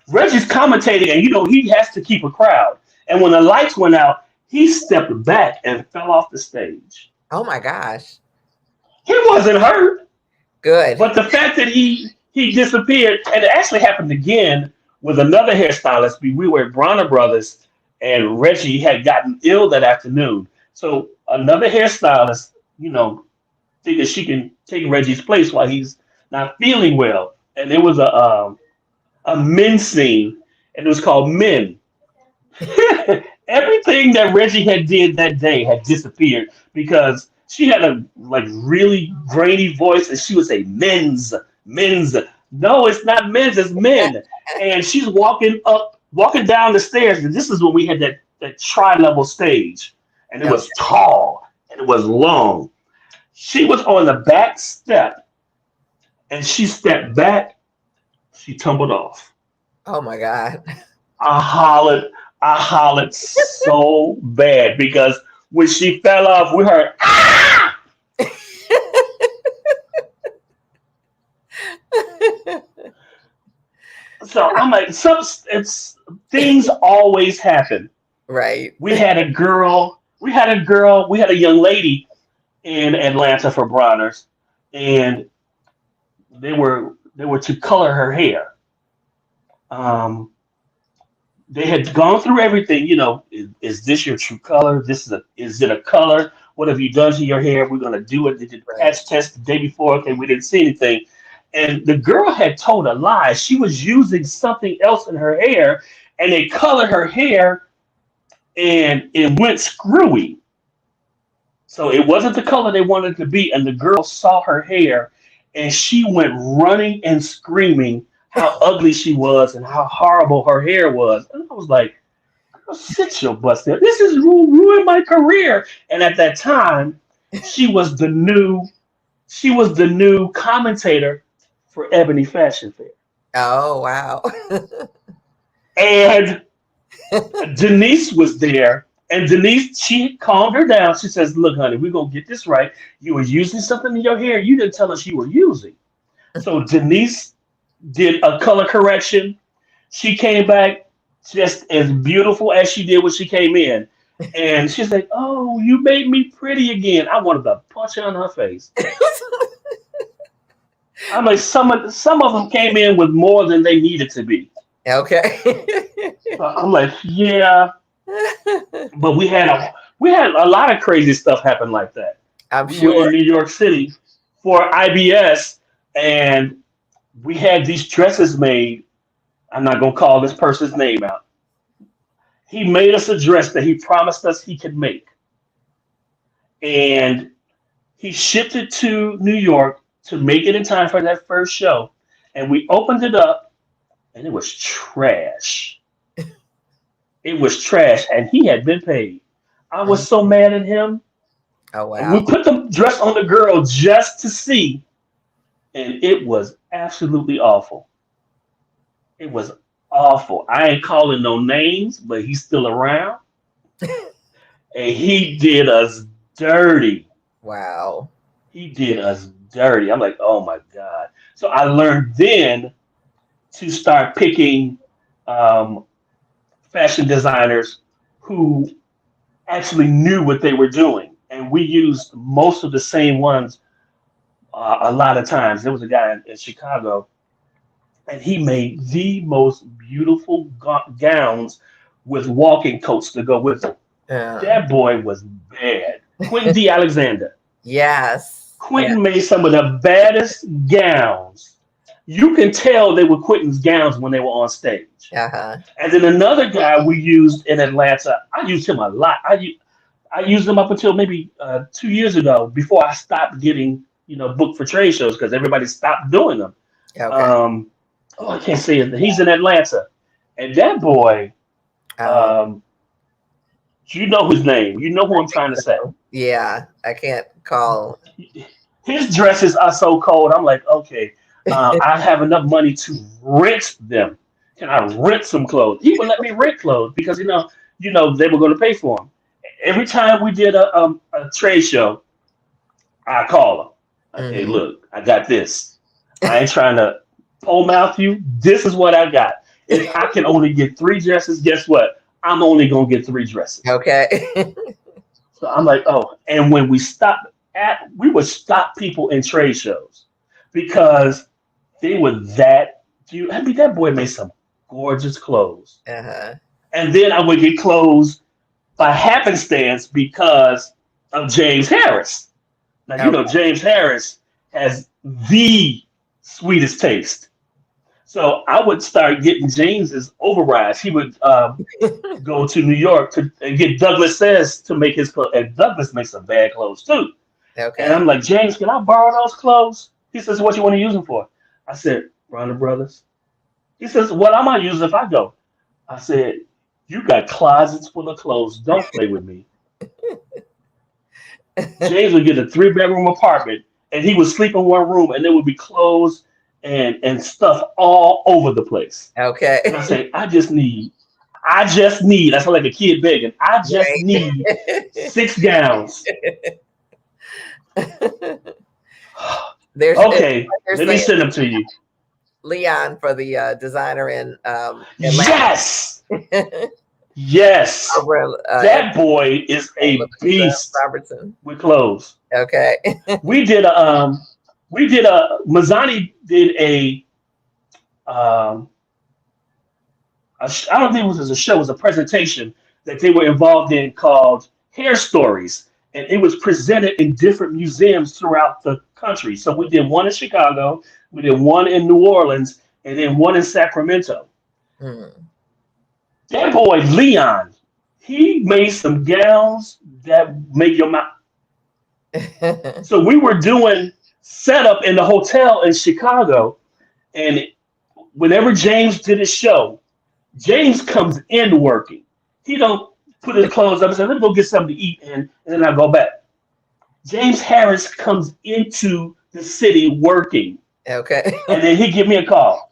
Reggie's commentating, and he has to keep a crowd. And when the lights went out, he stepped back and fell off the stage. Oh my gosh. He wasn't hurt, Good. but the fact that he disappeared, and it actually happened again with another hairstylist. We were at Bronner Brothers, and Reggie had gotten ill that afternoon. So another hairstylist, figured she can take Reggie's place while he's not feeling well. And there was a men scene, and it was called Men. Everything that Reggie had did that day had disappeared because she had a like really grainy voice, and she would say men's. No, it's not men's, it's men. And she's walking down the stairs, and this is when we had that tri-level stage, and it Okay. was tall and it was long. She was on the back step, and she stepped back. She tumbled off. Oh my God. I hollered so bad because when she fell off, we heard ah. So I'm like, it's things always happen. Right. We had a young lady in Atlanta for Bronner's, and they were to color her hair. Um, they had gone through everything. Is this your true color? Is it a color? What have you done to your hair? We're gonna do it. They did the Right. patch test the day before. Okay, we didn't see anything. And the girl had told a lie. She was using something else in her hair, and they colored her hair, and it went screwy. So it wasn't the color they wanted it to be. And the girl saw her hair, and she went running and screaming how ugly she was and how horrible her hair was. And I was like, girl, sit your butt there. This is ruined my career. And at that time, she was the new she was the new commentator for Ebony Fashion Fair. Oh wow. And Denise was there. And Denise, she calmed her down. She says, look, honey, we're going to get this right. You were using something in your hair you didn't tell us you were using. So Denise did a color correction. She came back just as beautiful as she did when she came in. And she's like, oh, you made me pretty again. I wanted to punch her in her face. I'm like, some of them came in with more than they needed to be. Okay. So I'm like, yeah. But we had a lot of crazy stuff happen like that. I'm We were in sure. New York City for IBS, and we had these dresses made. I'm not gonna call this person's name out. He made us a dress that he promised us he could make, and he shipped it to New York to make it in time for that first show. And we opened it up, and it was trash. It was trash, and he had been paid. I was Mhm. so mad at him. Oh We wow. put the dress on the girl just to see, and it was absolutely awful. It was awful. I ain't calling no names, but he's still around, and he did us dirty. Wow. He did us dirty. I'm like, oh my God. So I learned then to start picking um, fashion designers who actually knew what they were doing. And we used most of the same ones a lot of times. There was a guy in Chicago, and he made the most beautiful gowns with walking coats to go with them. Uh, That boy was bad. Quentin D. Alexander. yes. Yeah. Quentin made some of the baddest gowns. You can tell they were Quentin's gowns when they were on stage. Uh-huh. And then another guy we used in Atlanta, I used him a lot. I used him up until maybe 2 years ago before I stopped getting, booked for trade shows because everybody stopped doing them. Okay. I can't say it. He's in Atlanta, and that boy, Um, you know his name. You know who I'm trying to say. yeah, I can't call. His dresses are so cold. I'm like, okay, I have enough money to rent them. Can I rent some clothes? He would let me rent clothes because they were going to pay for them. Every time we did a trade show, I call him. Okay, Mhm. look, I got this. I ain't trying to pole mouth you. This is what I got. If I can only get 3 dresses, guess what? I'm only gonna get 3 dresses. Okay. So I'm like, oh, and when we would stop people in trade shows because they were that cute. I mean, that boy made some gorgeous clothes. Uh-huh. And then I would get clothes by happenstance because of James Harris. Now, Okay. James Harris has the sweetest taste. So I would start getting James's overrides. He would go to New York and get Douglas Says to make his clothes. And Douglas makes some bad clothes too. And Okay. I'm like, James, can I borrow those clothes? He says, what you want to use them for? I said, Ronda Brothers. He says, what am I using if I go? I said, you got closets full of clothes. Don't play with me. James would get a 3-bedroom apartment and he would sleep in one room and there would be clothes and stuff all over the place. And I Okay. say, I just need, I sound like a kid begging, I just need Right. 6 gowns. There's it's Okay, like you're let me saying send them to you. Leon for the designer in Atlanta. Yes, yes. Over That boy is a beast Robertson. with clothes. Okay. We did Mazzani did um, I don't think it was a show, it was a presentation that they were involved in called Hair Stories. And it was presented in different museums throughout the country. So we did one in Chicago, we did one in New Orleans, and then one in Sacramento. Hmm. That boy Leon, he made some gowns that make your mouth. So we were doing setup in the hotel in Chicago, and whenever James did his show, James comes in working. He don't put his clothes up and say, "Let me go get something to eat," and then I go back. James Harris comes into the city working, Okay. and then he give me a call.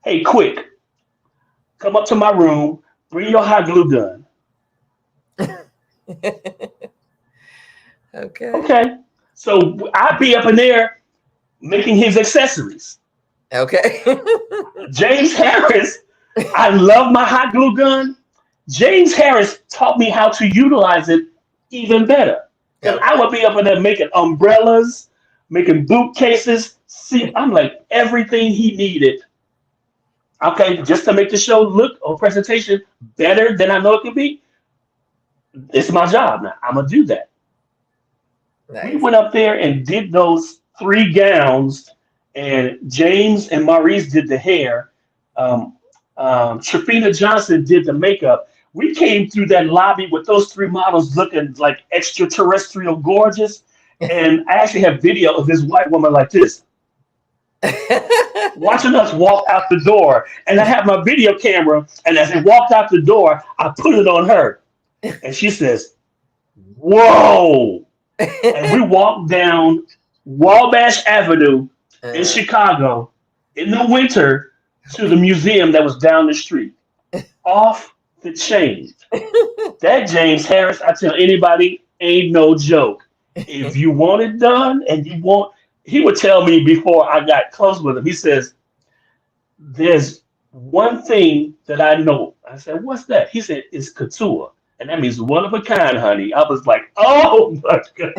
Hey, quick, come up to my room. Bring your hot glue gun. Okay. Okay. So I'd be up in there making his accessories. Okay. James Harris, I love my hot glue gun. James Harris taught me how to utilize it even better. Because Okay. I would be up in there making umbrellas, making bookcases. See, I'm like everything he needed. Okay, just to make the show look or presentation better than I know it could be. It's my job now. I'm gonna do that. We Nice. went up there and did those 3 gowns, and James and Maurice did the hair. Trafina Johnson did the makeup. We came through that lobby with those 3 models looking like extraterrestrial gorgeous. And I actually have video of this white woman like this, watching us walk out the door. And I have my video camera, and as they walked out the door, I put it on her. And she says, whoa. And we walked down Wabash Avenue in Uh, Chicago in the winter to the museum that was down the street. Off the chain. That James Harris, I tell anybody, ain't no joke. If you want it done and he would tell me before I got close with him, he says, there's one thing that I know. I said, what's that? He said, it's couture. And that means one of a kind, honey. I was like, oh my God.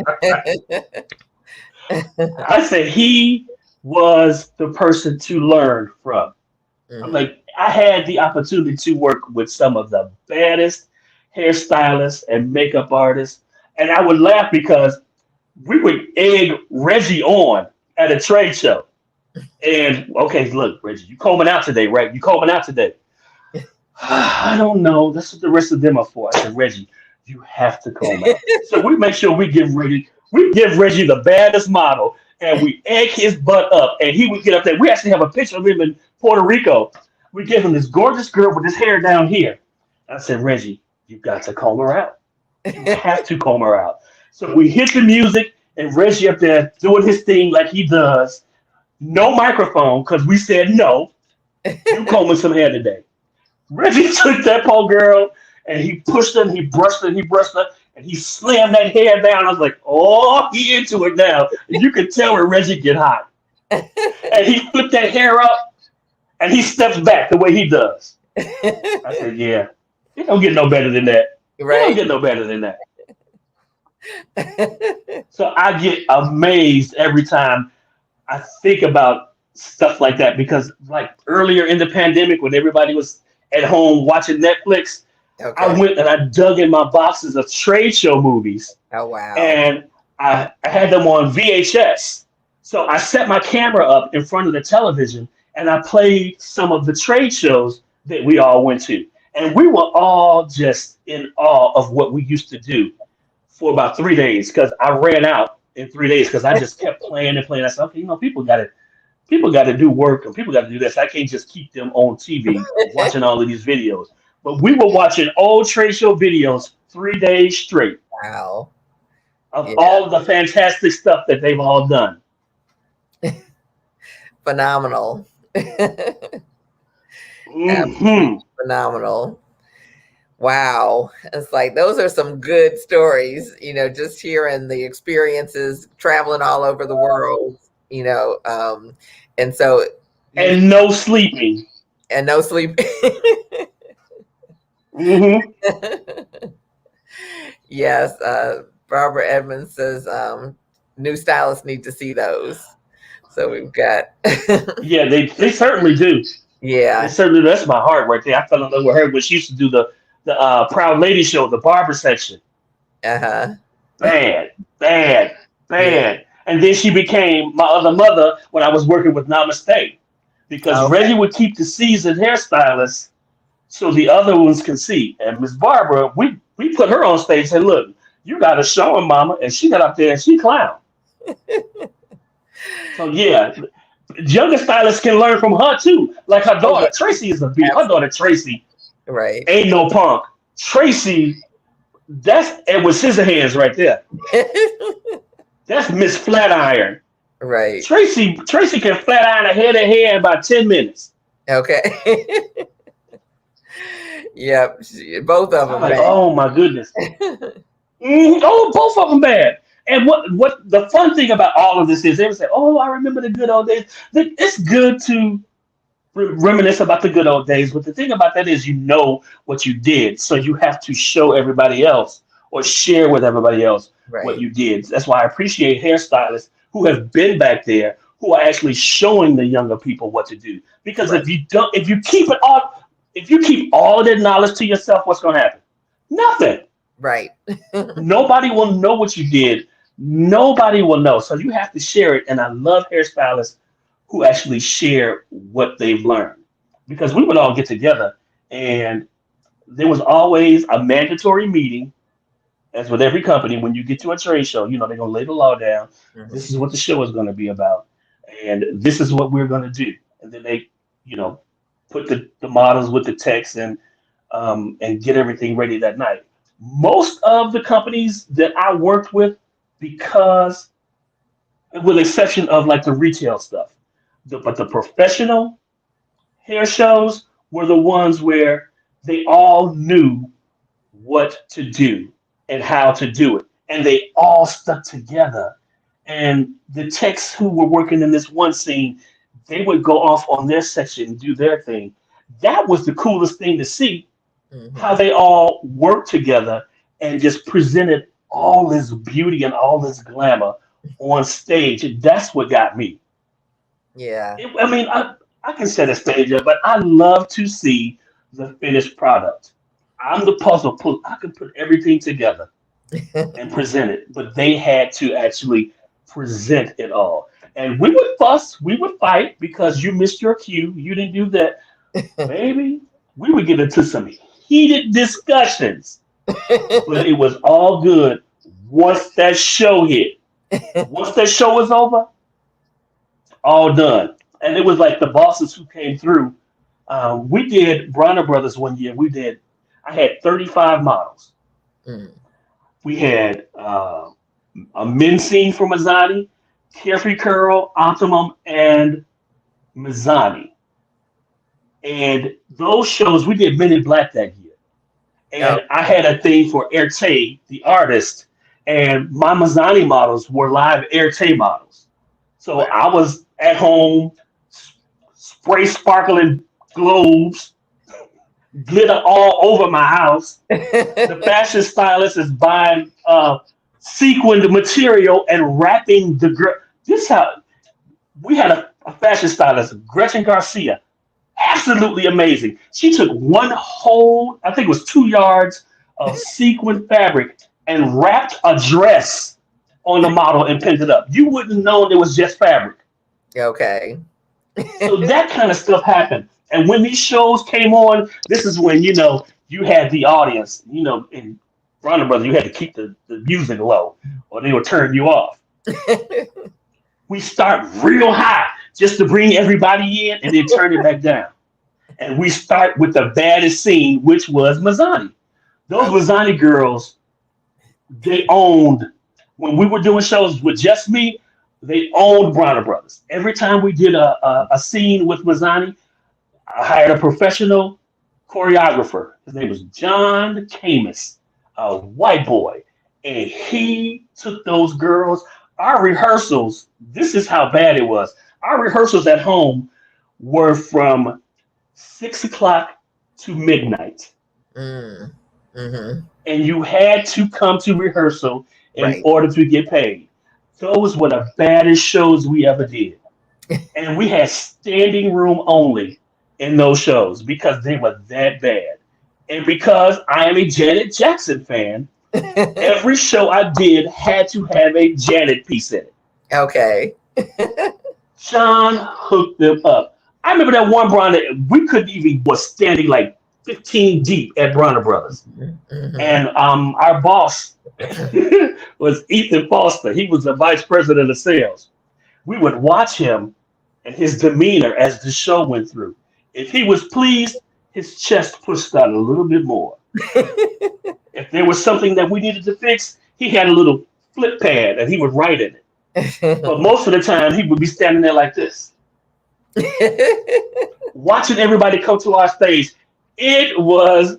I said, he was the person to learn from. I'm mhm. like, I had the opportunity to work with some of the baddest hairstylists and makeup artists. And I would laugh because we would egg Reggie on at a trade show. And okay, look, Reggie, you combing out today, right? You combing out today. I don't know. That's what the rest of them are for. I said, Reggie, you have to comb out. So we make sure we get ready. We give Reggie the baddest model, and we egg his butt up, and he would get up there. We actually have a picture of him in Puerto Rico. We give him this gorgeous girl with his hair down here. I said, Reggie, you've got to comb her out. You have to comb her out. So we hit the music, and Reggie up there doing his thing like he does. No microphone, because we said no. You combing some hair today. Reggie took that poor girl, and he pushed her, and he brushed her, and he brushed her, and he slammed that hair down. I was like, oh, he into it now. And you could tell when Reggie get hot. And he flipped that hair up, and he steps back the way he does. I said, yeah, it don't get no better than that. Right. It don't get no better than that. So I get amazed every time I think about stuff like that, because like earlier in the pandemic when everybody was at home watching Netflix, Okay. I went and I dug in my boxes of trade show movies. Oh, wow. And I had them on VHS. So I set my camera up in front of the television and I played some of the trade shows that we all went to. And we were all just in awe of what we used to do for about 3 days, because I ran out in 3 days because I just kept playing and playing. I said, okay, people got to do work and people got to do this. I can't just keep them on TV watching all of these videos. But we were watching old trade show videos 3 days straight. Wow. Of all of the fantastic stuff that they've all done. Phenomenal. Mm-hmm. Phenomenal. Wow. It's like, those are some good stories, just hearing the experiences, traveling all over the world, and so. And no sleeping. And no sleep. Mm-hmm. Yes. Barbara Edmonds says new stylists need to see those. So we've got. Yeah, they certainly do. Yeah. They certainly do. That's my heart right there. I fell in love with her when she used to do the Proud Lady show, the barber section. Uh-huh. Bad. Yeah. And then she became my other mother when I was working with Namaste. Because Reggie would keep the seasoned hairstylist so the other ones can see. And Miss Barbara, we put her on stage and said, look, you got to show him, mama. And she got up there and she clowned. So, yeah, younger stylists can learn from her, too. Like her daughter, Tracy is a beat. Her daughter, Tracy, right, ain't no punk. Tracy, that's Edward Scissorhands right there. That's Miss Flatiron. Right. Tracy can flat iron a head of hair in about 10 minutes. Okay. Yep. Both of them. Like, oh my goodness. Oh, both of them bad. And what the fun thing about all of this is, they would say, oh, I remember the good old days. It's good to reminisce about the good old days, but the thing about that is what you did, so you have to show everybody else or share with everybody else what you did. That's why I appreciate hairstylists who have been back there, who are actually showing the younger people what to do. Because if you keep all of that knowledge to yourself, what's going to happen? Nothing. Right. Nobody will know what you did. Nobody will know. So you have to share it. And I love hairstylists who actually share what they've learned. Because we would all get together and there was always a mandatory meeting, as with every company. When you get to a trade show, they're going to lay the law down. Mm-hmm. This is what the show is going to be about. And this is what we're going to do. And then they, put the models with the text and get everything ready that night. Most of the companies that I worked with, because, with the exception of like the retail stuff, but the professional hair shows were the ones where they all knew what to do and how to do it. And they all stuck together. And the techs who were working in this one scene, they would go off on their section and do their thing. That was the coolest thing to see, how they all worked together and just presented all this beauty and all this glamour on stage. And that's what got me. Yeah. I can set a stage up, but I love to see the finished product. I'm the puzzle puller. I can put everything together and present it, but they had to actually present it all. And we would fuss, we would fight because you missed your cue, you didn't do that. Baby, we would get into some heated discussions, but it was all good once that show hit. Once that show was over, all done. And it was like the bosses who came through. We did Bronner Brothers one year. I had 35 models. Mm. We had a men's scene for Mazzani, Carefree Curl, Optimum, and Mazzani. And those shows, we did Men in Black that year. Oh, And I had a thing for Erte, the artist, and my Mazzani models were live Erte models. So wow. I was at home, spray sparkling globes, glitter all over my house. The fashion stylist is buying sequined material and wrapping the girl. This how we had a fashion stylist, Gretchen Garcia, absolutely amazing. She took one whole, I think it was 2 yards of sequin fabric and wrapped a dress on the model and pinned it up. You wouldn't know it was just fabric. Okay. So that kind of stuff happened. And when these shows came on, this is when, you had the audience, in Bronner Brothers, you had to keep the music low or they would turn you off. We start real high just to bring everybody in and then turn it back down. And we start with the baddest scene, which was Mazzani. Those Mazzani girls, they owned, when we were doing shows with just me, they owned Bronner Brothers. Every time we did a scene with Mazzani, I hired a professional choreographer. His name was John Camus, a white boy. And he took those girls. Our rehearsals, this is how bad it was. Our rehearsals at home were from 6 o'clock to midnight. Mm. Mm-hmm. And you had to come to rehearsal in order to get paid. Those were the baddest shows we ever did. And we had standing room only in those shows because they were that bad. And because I am a Janet Jackson fan, every show I did had to have a Janet piece in it. Okay. John hooked them up. I remember that one Bronner, we couldn't even, was standing like 15 deep at Bronner Brothers. Mm-hmm. And our boss was Ethan Foster. He was the vice president of sales. We would watch him and his demeanor as the show went through. If he was pleased, his chest pushed out a little bit more. If there was something that we needed to fix, he had a little flip pad and he would write in it. But most of the time, he would be standing there like this, watching everybody come to our stage. It was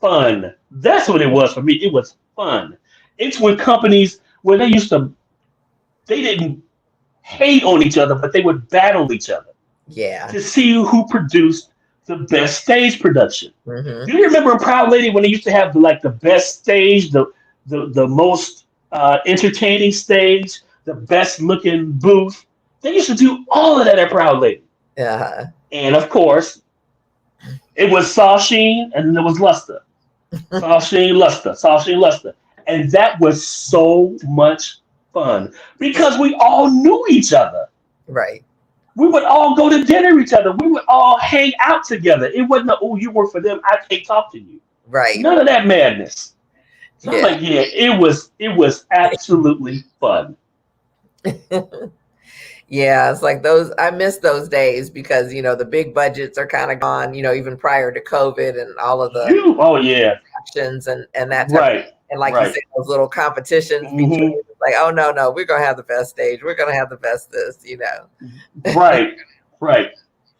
fun. That's what it was for me. It was fun. It's when companies, where they didn't hate on each other, but they would battle each other. Yeah. To see who produced the best stage production. Mm-hmm. Do you remember in Proud Lady when they used to have the best stage, the most entertaining stage, the best looking booth? They used to do all of that at Proud Lady. Uh-huh. And of course, it was Saul Sheen and then there was Luster. Saul Sheen, Luster. And that was so much fun because we all knew each other. Right. We would all go to dinner with each other. We would all hang out together. It wasn't you work for them, I can't talk to you. Right. None of that madness. So Yeah. I'm like, yeah, it was absolutely fun. Yeah, it's like those, I miss those days because, the big budgets are kind of gone, even prior to COVID and all of the actions and that type right. of, and like you said, those little competitions between, like, oh, no, we're going to have the best stage. We're going to have the best this, Right.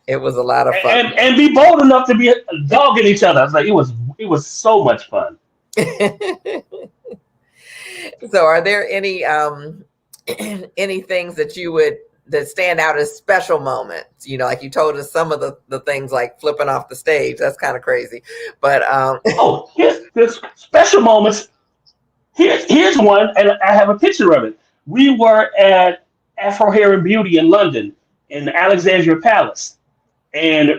It was a lot of fun. And be bold enough to be dogging each other. I was like, it was so much fun. So are there any things that stand out as special moments? Like you told us some of the things like flipping off the stage. That's kind of crazy. But there's special moments. Here's one, and I have a picture of it. We were at Afro Hair and Beauty in London in the Alexandria Palace. And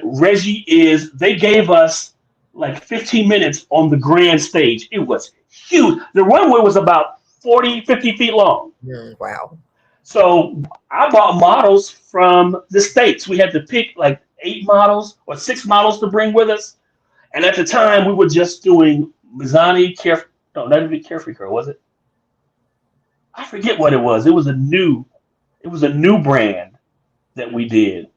they gave us like 15 minutes on the grand stage. It was huge. The runway was about 40, 50 feet long. Wow. So I bought models from the States. We had to pick like 8 models or 6 models to bring with us. And at the time, we were just doing Mazzani, that would be Carefree Curl, was it? I forget what it was. It was a new brand that we did,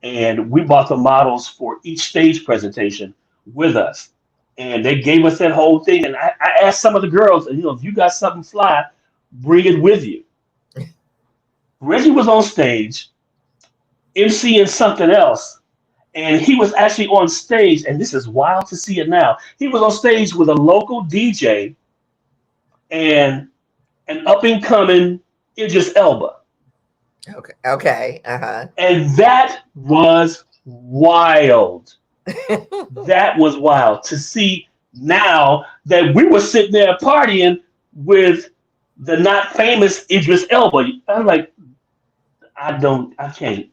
and we bought the models for each stage presentation with us. And they gave us that whole thing. And I asked some of the girls, if you got something fly, bring it with you. Reggie was on stage emceeing something else, and he was actually on stage. And this is wild to see it now. He was on stage with a local DJ and an up and coming Idris Elba. Okay. Okay. Uh-huh. And that was wild. That was wild to see now that we were sitting there partying with the not famous Idris Elba. I'm like, I can't.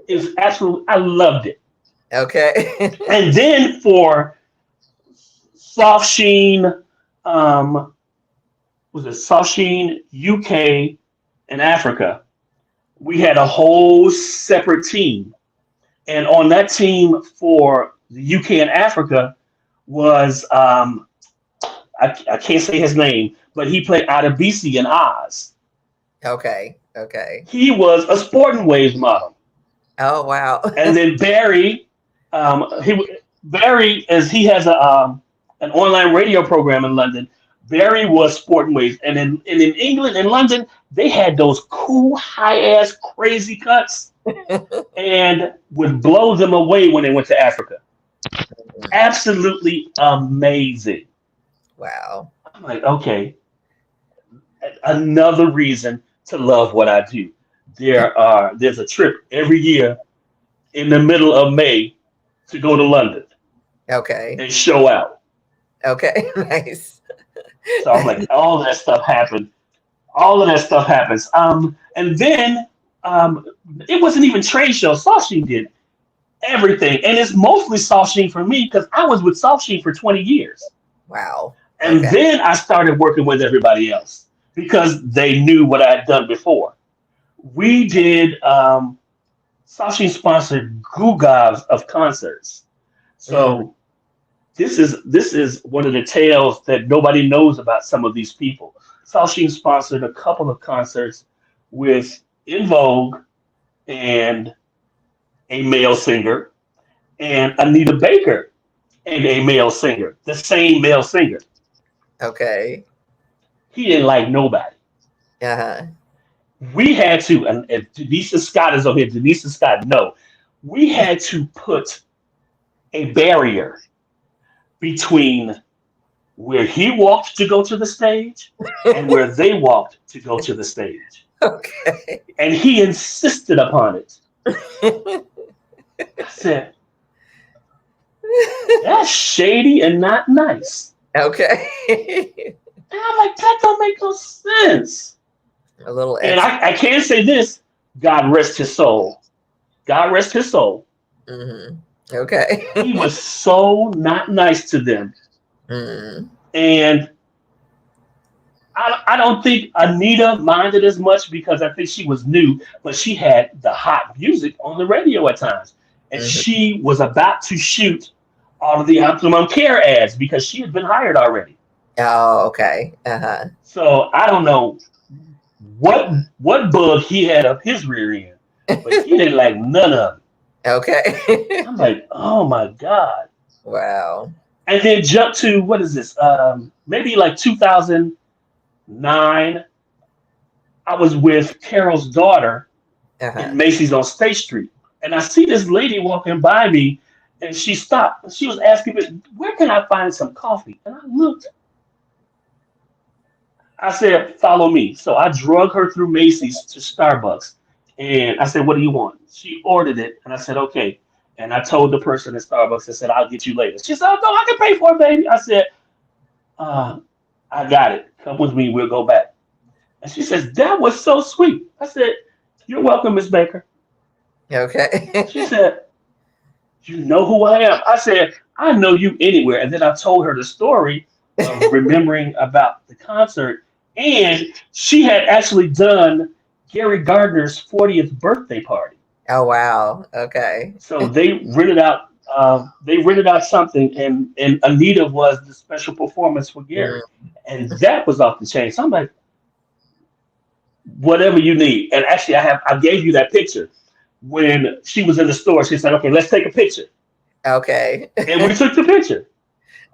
It's absolutely, I loved it. Okay. And then for Soft Sheen, was it Soft Sheen UK and Africa? We had a whole separate team. And on that team for the UK and Africa was, I can't say his name, but he played Adebisi in Oz. Okay. Okay. He was a Sporting Waves model. Oh, wow. And then Barry, Barry, as he has an online radio program in London, Barry was Sporting Waves. And in England, in London, they had those cool, high-ass, crazy cuts and would blow them away when they went to Africa. Absolutely amazing. Wow. I'm like, okay, another reason to love what I do. There's a trip every year in the middle of May to go to London Okay. and show out. Okay. Nice. So I'm like, all that stuff happened. All of that stuff happens. And then it wasn't even trade shows. Soft Sheen did everything. And it's mostly Soft Sheen for me because I was with Soft Sheen for 20 years. Wow. And Okay. then I started working with everybody else because they knew what I had done before. We did Soft Sheen sponsored goo gobs of concerts. So this is one of the tales that nobody knows about some of these people. Soft Sheen sponsored a couple of concerts with In Vogue and a male singer, and Anita Baker and a male singer, the same male singer. Okay. He didn't like nobody. Uh-huh. We had to, and if Denise Scott is over here, Denise Scott, no. We had to put a barrier between where he walked to go to the stage and where they walked to go to the stage. Okay. And he insisted upon it. I said, that's shady and not nice. Okay. And I'm like, that don't make no sense. A little And extra. I can say this, God rest his soul. God rest his soul. Okay. He was so not nice to them. And I don't think Anita minded as much because I think she was new, but she had the hot music on the radio at times. And she was about to shoot all of the Optimum Care ads because she had been hired already. Oh, okay. Uh-huh. So I don't know what bug he had up his rear end, but he didn't like none of it. Okay. I'm like, oh my God. Wow. And then jump to, what is this? Maybe like 2009. I was with Carol's daughter in Macy's on State Street. And I see this lady walking by me, and she stopped. She was asking me, where can I find some coffee? And I looked. I said, follow me. So I drug her through Macy's to Starbucks. And I said, what do you want? She ordered it. And I said, okay. And I told the person at Starbucks, I said, I'll get you later. She said, oh, no, I can pay for it, baby. I said, I got it. Come with me. We'll go back. And she says, that was so sweet. I said, you're welcome, Miss Baker. Okay. She said, you know who I am? I said, I know you anywhere. And then I told her the story of remembering about the concert. And she had actually done Gary Gardner's 40th birthday party. Oh, wow. Okay. So they rented out something, and Anita was the special performance for Gary. And that was off the chain. So I'm like, whatever you need. And actually, I gave you that picture when she was in the store. She said, "Okay, let's take a picture," Okay. and we took the picture.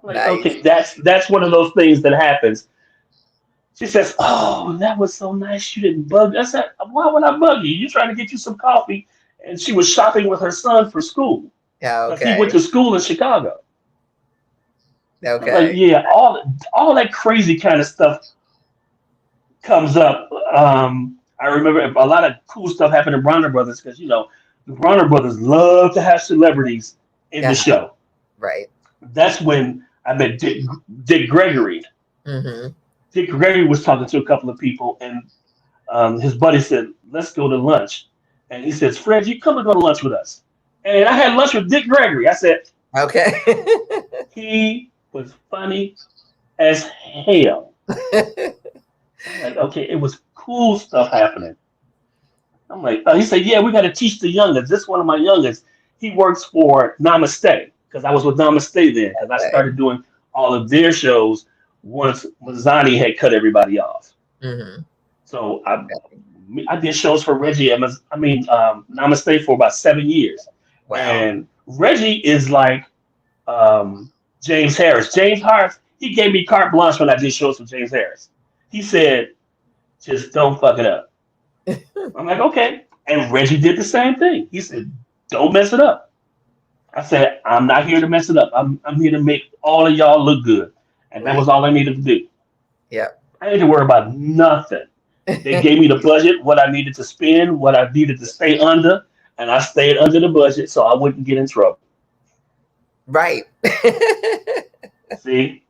I'm like, Nice. okay, that's one of those things that happens. She says, "Oh, that was so nice. You didn't bug me." I said, "Why would I bug you? You're trying to get you some coffee." And she was shopping with her son for school Yeah, because he went okay. to school in Chicago. I was like, Okay. yeah, all that crazy kind of stuff comes up. I remember a lot of cool stuff happened in Bronner Brothers because the Bronner Brothers love to have celebrities in the Yeah. show. Right. That's when I met Dick Gregory. Mm-hmm. Dick Gregory was talking to a couple of people, and his buddy said, "Let's go to lunch." And he says, "Fred, you come and go to lunch with us." And I had lunch with Dick Gregory. I said, Okay. he was funny as hell. I'm like, okay, it was cool stuff happening. I'm like, he said, yeah, we got to teach the youngest. This one of my youngest, he works for Namaste because I was with Namaste then because I Okay. started doing all of their shows once Mazzani had cut everybody off. Mm-hmm. So I did shows for Reggie. Namaste for about 7 years, Wow. and Reggie is like James Harris. James Harris, he gave me carte blanche when I did shows for James Harris. He said, just don't fuck it up. I'm like, okay. And Reggie did the same thing. He said, don't mess it up. I said, I'm not here to mess it up. I'm here to make all of y'all look good. And that was all I needed to do. Yep. I didn't worry about nothing. They gave me the budget, what I needed to spend, what I needed to stay under, and I stayed under the budget so I wouldn't get in trouble. Right. See?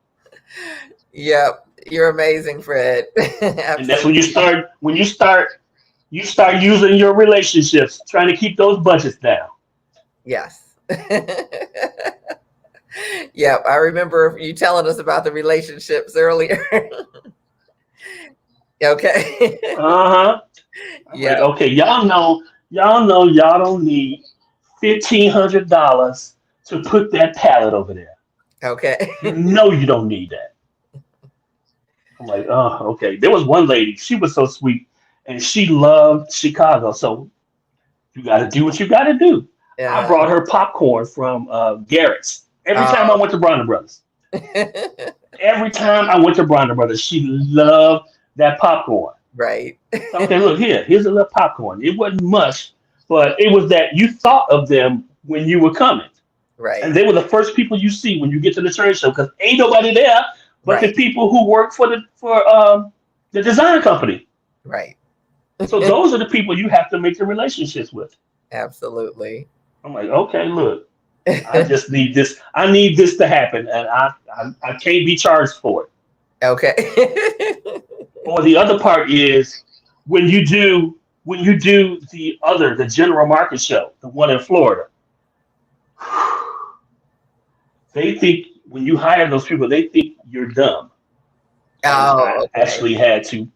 Yep. You're amazing, Fred. And that's when Absolutely. you start using your relationships, trying to keep those budgets down. Yes. Yep. I remember you telling us about the relationships earlier. Okay. Uh-huh. I'm like, Yep. okay, y'all don't need $1,500 to put that pallet over there. Okay. You know you don't need that. I'm like, oh, okay. There was one lady, she was so sweet, and she loved Chicago. So you got to do what you got to do. I Yeah. brought her popcorn from Garrett's every time I Oh. went to Bronner Brothers. Every time I went to Bronner Brothers, she loved that popcorn. Right. So, okay, look here. Here's a little popcorn. It wasn't much, but it was that you thought of them when you were coming. And Right. they were the first people you see when you get to the trade show because ain't nobody there but the Right. people who work for the design company. Right. So those are the people you have to make the relationships with. Absolutely. I'm like, okay, look, I just need this. I need this to happen, and I can't be charged for it. Okay. Or the other part is when you do the general market show, the one in Florida, they think when you hire those people, they think you're dumb. And I Oh, okay. actually had to,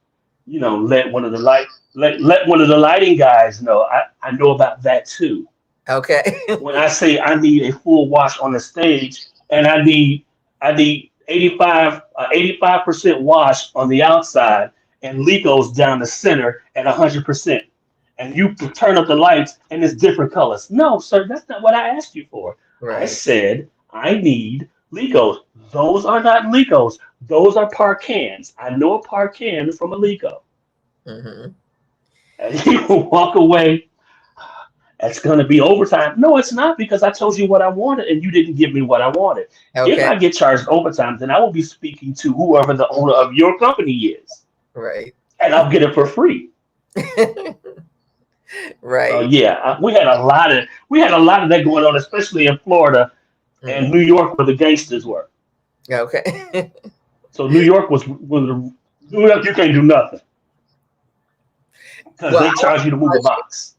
let one of the lighting guys know. I know about that too. Okay. When I say I need a full wash on the stage, and I need 85% wash on the outside, and Legos down the center at 100%, and you turn up the lights and it's different colors. No, sir, that's not what I asked you for. I Right. said I need Legos. Those are not Legos. Those are Parkans. I know a Parkan from a Lego. Hmm. And you will walk away. That's going to be overtime. No, it's not because I told you what I wanted and you didn't give me what I wanted. If Okay. I get charged overtime, then I will be speaking to whoever the owner of your company is, Right. and I'll get it for free. So Right. yeah, we had a lot of that going on, especially in Florida and Mm. New York, where the gangsters were. Okay. So New York New York. You can't do nothing because Well, they charge you to move a box.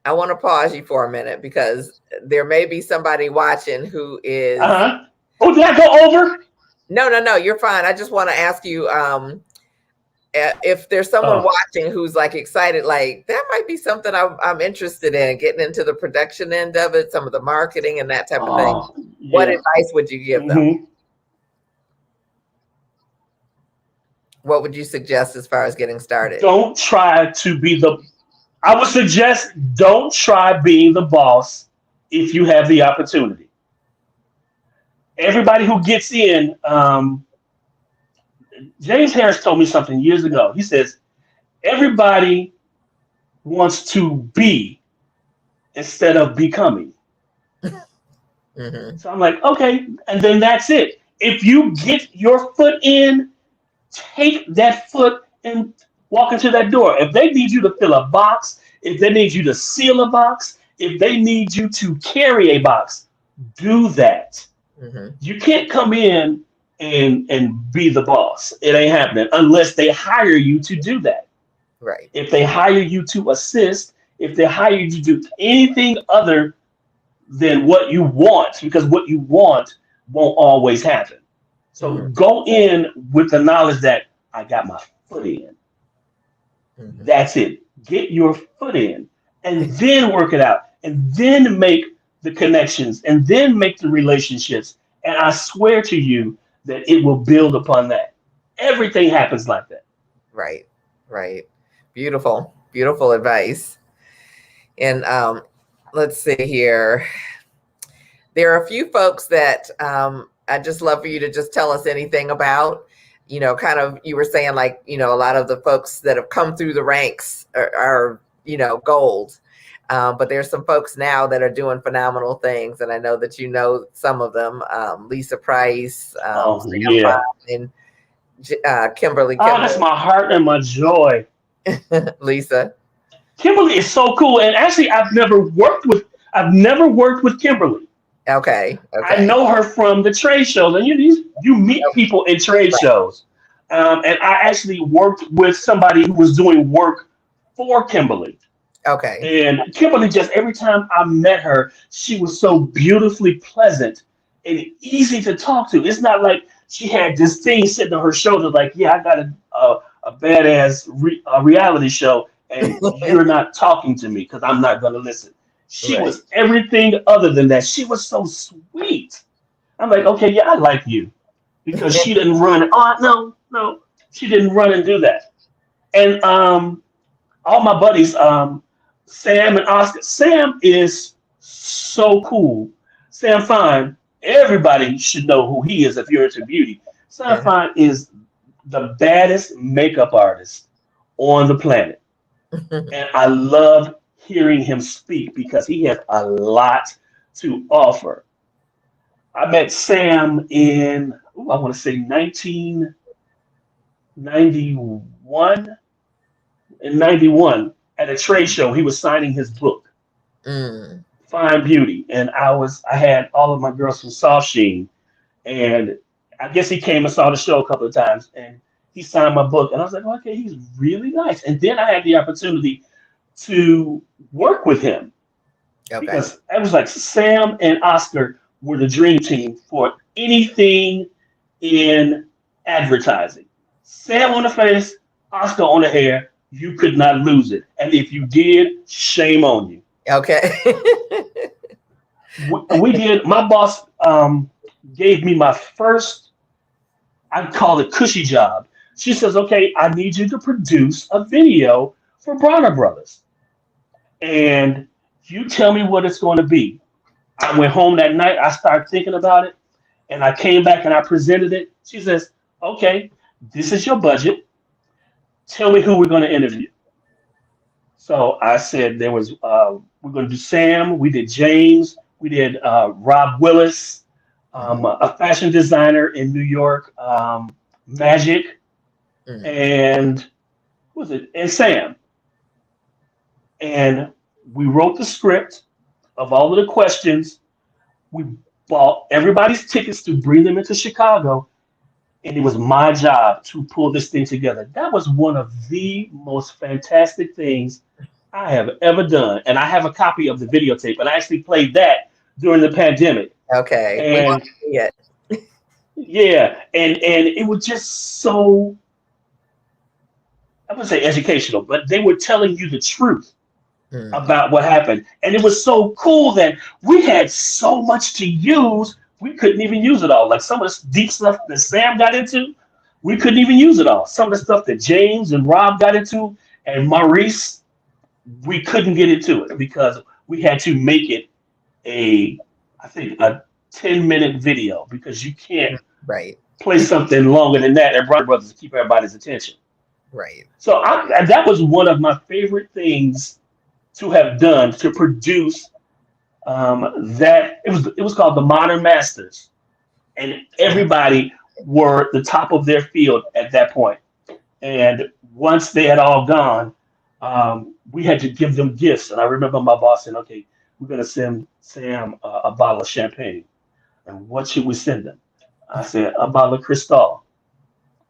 I want to pause you for a minute because there may be somebody watching who Uh is huh. Oh, did I go over? no, you're fine. I just want to ask you if there's someone Oh, watching who's like excited, like that might be something I'm interested in getting into the production end of it, some of the marketing and that type of thing. oh, What yeah. advice would you give them? Hmm. What would you suggest as far as getting started? Don't try to be the. I would suggest don't try being the boss if you have the opportunity. Everybody who gets in, James Harris told me something years ago. He says everybody wants to be instead of becoming. Mm-hmm. So I'm like, okay, and then that's it. If you get your foot in, take that foot and walk into that door. If they need you to fill a box, if they need you to seal a box, if they need you to carry a box, do that. Mm-hmm. You can't come in and be the boss. It ain't happening unless they hire you to do that. Right. If they hire you to assist, if they hire you to do anything other than what you want, because what you want won't always happen. So Mm-hmm. go in with the knowledge that I got my foot in. Mm-hmm. That's it. Get your foot in and then work it out and then make the connections and then make the relationships. And I swear to you that it will build upon that. Everything happens like that. Right. Right. Beautiful. Beautiful advice. And let's see here. There are a few folks that I'd just love for you to just tell us anything about. Kind of, you were saying like, a lot of the folks that have come through the ranks are gold. But there's some folks now that are doing phenomenal things. And I know that some of them, Lisa Price, Oh, Sam yeah. Fine, Kimberly Oh, that's Kimball, my heart and my joy. Lisa. Kimberly is so cool. And actually, I've never worked with Kimberly. Okay. I Okay. know her from the trade shows, and you meet people in trade Right. shows. And I actually worked with somebody who was doing work for Kimberly. Okay. And Kimberly, just every time I met her, she was so beautifully pleasant and easy to talk to. It's not like she had this thing sitting on her shoulder, like, yeah, I got a badass reality show, and you're not talking to me because I'm not going to listen. She Right. was everything other than that. She was so sweet. I'm like, okay, yeah, I like you because she didn't run. Oh, no, no, she didn't run and do that. And all my buddies, Sam and Oscar. Sam is so cool. Sam Fine. Everybody should know who he is if you're into beauty. Sam Yeah. Fine is the baddest makeup artist on the planet, and I love hearing him speak because he has a lot to offer. I met Sam in, I want to say 1991. In 91 at a trade show, he was signing his book, Mm. Fine Beauty. And I had all of my girls from Soft Sheen. And I guess he came and saw the show a couple of times and he signed my book. And I was like, okay, he's really nice. And then I had the opportunity to work with him Okay. because I was like Sam and Oscar were the dream team for anything in advertising. Sam on the face, Oscar on the hair, you could not lose it. And if you did, shame on you. Okay. We did, my boss gave me my first, I call it cushy job. She says, okay, I need you to produce a video for Bronner Brothers. And you tell me what it's going to be. I went home that night. I started thinking about it, and I came back and I presented it. She says, "Okay, this is your budget. Tell me who we're going to interview." So I said, "There was we're going to do Sam. We did James. We did Rob Willis, Mhm. a fashion designer in New York, Magic, Mhm. and who was it? And Sam." And we wrote the script of all of the questions. We bought everybody's tickets to bring them into Chicago, and it was my job to pull this thing together. That was one of the most fantastic things I have ever done. And I have a copy of the videotape, and I actually played that during the pandemic. Okay. We want And to see it. yeah, and it was just so, I wouldn't say educational, but they were telling you the truth Mm. about what happened. And it was so cool that we had so much to use, we couldn't even use it all. Like some of the deep stuff that Sam got into, we couldn't even use it all. Some of the stuff that James and Rob got into and Maurice, we couldn't get into it because we had to make it I think a 10-minute video because you can't Right. play something longer than that and Warner Brothers to keep everybody's attention. Right. So that was one of my favorite things to have done to produce that it was called the Modern Masters, and everybody were the top of their field at that point. And once they had all gone, we had to give them gifts. And I remember my boss saying, "Okay, we're going to send Sam a bottle of champagne. And what should we send them?" I said, "A bottle of Cristal."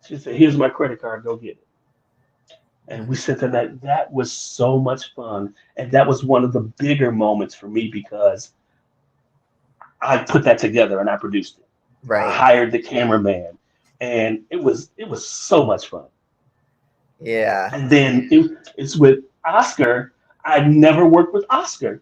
She said, "Here's my credit card. Go get it." And we sent them that. That was so much fun. And that was one of the bigger moments for me because I put that together and I produced it. I Right. hired the cameraman, and it was so much fun. Yeah. And then it's with Oscar. I never worked with Oscar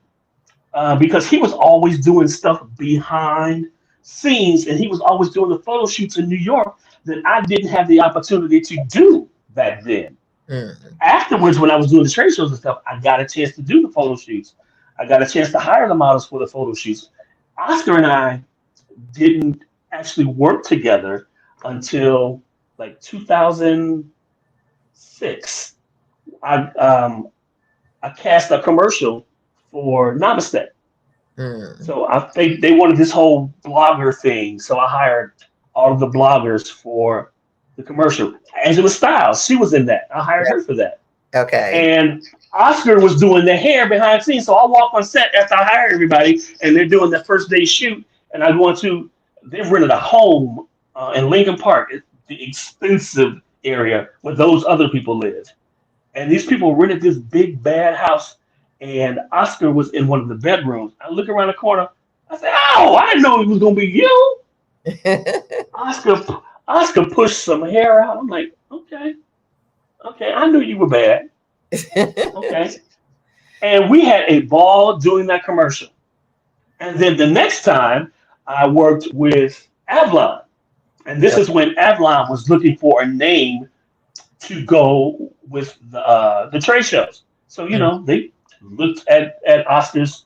because he was always doing stuff behind scenes, and he was always doing the photo shoots in New York that I didn't have the opportunity to do back then. Mm. Afterwards, when I was doing the trade shows and stuff, I got a chance to do the photo shoots. I got a chance to hire the models for the photo shoots. Oscar and I didn't actually work together until like 2006. I cast a commercial for Namaste. Mm. So I think they wanted this whole blogger thing. So I hired all of the bloggers for the commercial. Angela Styles, she was in that. I hired her for that. Okay. And Oscar was doing the hair behind the scenes. So I walk on set after I hire everybody, and they're doing the first day shoot. And I go into, they've rented a home in Lincoln Park, the expensive area where those other people live. And these people rented this big bad house, and Oscar was in one of the bedrooms. I look around the corner. I said, "Oh, I didn't know it was gonna be you." Oscar, Oscar pushed some hair out. I'm like, okay, I knew you were bad. Okay, and we had a ball doing that commercial. And then the next time, I worked with Avalon, and this is when Avalon was looking for a name to go with the trade shows. So they looked at Oscar's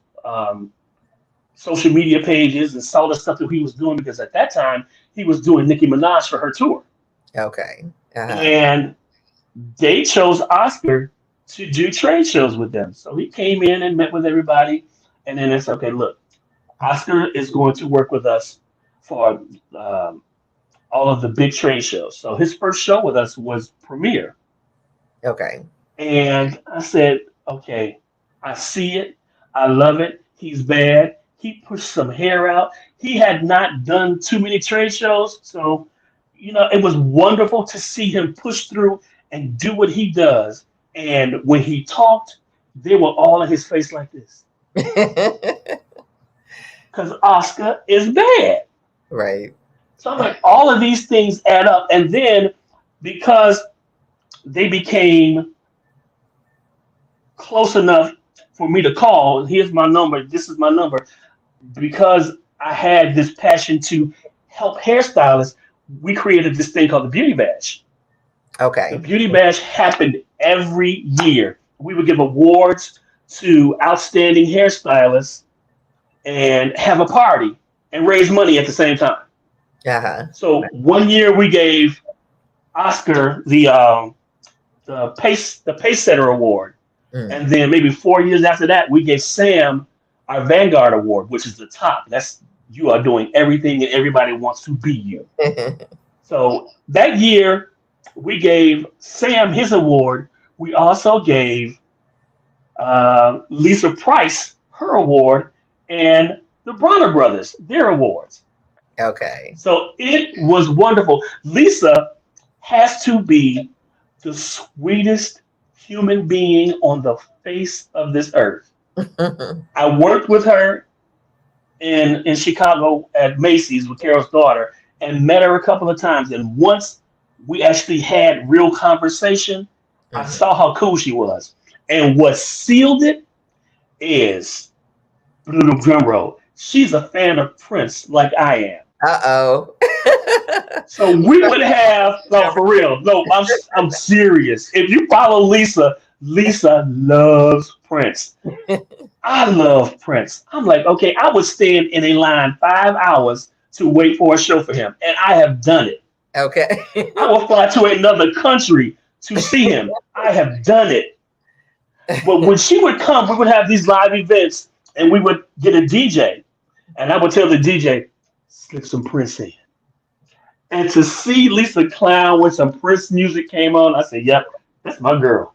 social media pages and saw the stuff that he was doing because at that time he was doing Nicki Minaj for her tour, Okay. Uh-huh. and they chose Oscar to do trade shows with them. So he came in and met with everybody, and then it's okay. Look, Oscar is going to work with us for all of the big trade shows. So his first show with us was Premiere. Okay. And I said, okay, I see it. I love it. He's bad. He pushed some hair out. He had not done too many trade shows. So, it was wonderful to see him push through and do what he does. And when he talked, they were all in his face like this. Because Oscar is bad. Right. So I'm like, all of these things add up. And then because they became close enough for me to call, here's my number, this is my number, because I had this passion to help hairstylists, we created this thing called the Beauty Bash. The Okay. Beauty Bash happened every year. We would give awards to outstanding hairstylists and have a party and raise money at the same time. Uh-huh. So one year we gave Oscar the pace setter award, Mm. and then maybe 4 years after that we gave Sam our Vanguard award, which is the top. That's you are doing everything and everybody wants to be you. So that year we gave Sam his award. We also gave Lisa Price her award and the Bronner brothers their awards. Okay. So it was wonderful. Lisa has to be the sweetest human being on the face of this earth. I worked with her in Chicago at Macy's with Carol's daughter and met her a couple of times. And once we actually had real conversation, I saw how cool she was. And what sealed it is, little drum roll, she's a fan of Prince like I am. Uh-oh. So we would have, no, for real. No, I'm serious. If you follow Lisa, Lisa loves Prince. I love Prince. I'm like, okay, I would stand in a line 5 hours to wait for a show for him, and I have done it. Okay. I will fly to another country to see him. I have done it. But when she would come, we would have these live events, and we would get a DJ, and I would tell the DJ, slip some Prince in. And to see Lisa clown when some Prince music came on, I said, yep, that's my girl.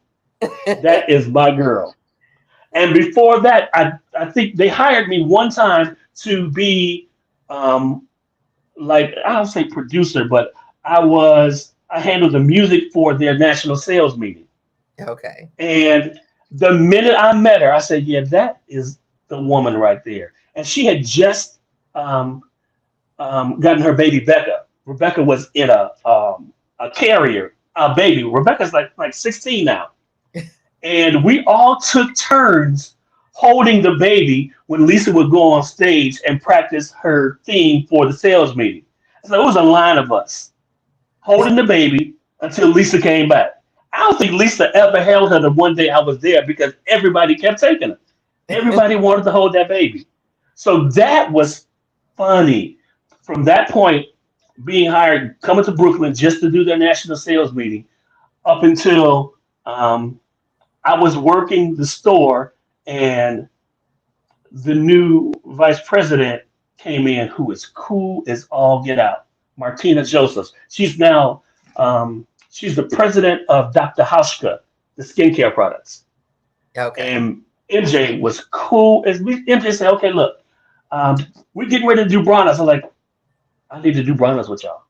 That is my girl. And before that, I think they hired me one time to be like, I don't say producer, but I handled the music for their national sales meeting. Okay. And the minute I met her, I said, yeah, that is the woman right there. And she had just gotten her baby Becca. Rebecca was in a carrier, a baby. Rebecca's like 16 now. And we all took turns holding the baby when Lisa would go on stage and practice her theme for the sales meeting. So it was a line of us holding the baby until Lisa came back. I don't think Lisa ever held her the one day I was there because everybody kept taking her. Everybody wanted to hold that baby. So that was funny. From that point, being hired, coming to Brooklyn just to do their national sales meeting, up until I was working the store and the new vice president came in who is cool as all get out. Martina Josephs. She's now she's the president of Dr. Hauschka, the skincare products. Okay. And MJ was cool as MJ said, okay, look, we're getting ready to do Bronnas. I was like, I need to do Bronnas with y'all.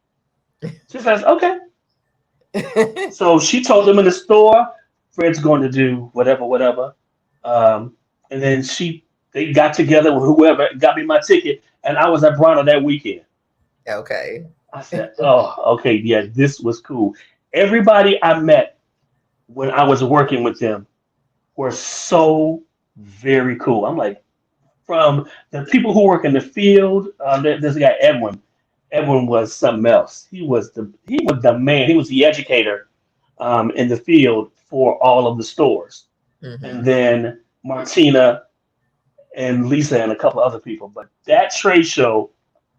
She says, okay. So she told them in the store, Fred's going to do whatever. And then they got together with whoever, got me my ticket, and I was at Bronner that weekend. Okay. I said, oh, okay, yeah, this was cool. Everybody I met when I was working with them were so very cool. I'm like, from the people who work in the field, there's a guy, Edwin. Edwin was something else. He was the man. He was the educator in the field for all of the stores. Mm-hmm. And then Martina and Lisa and a couple other people. But that trade show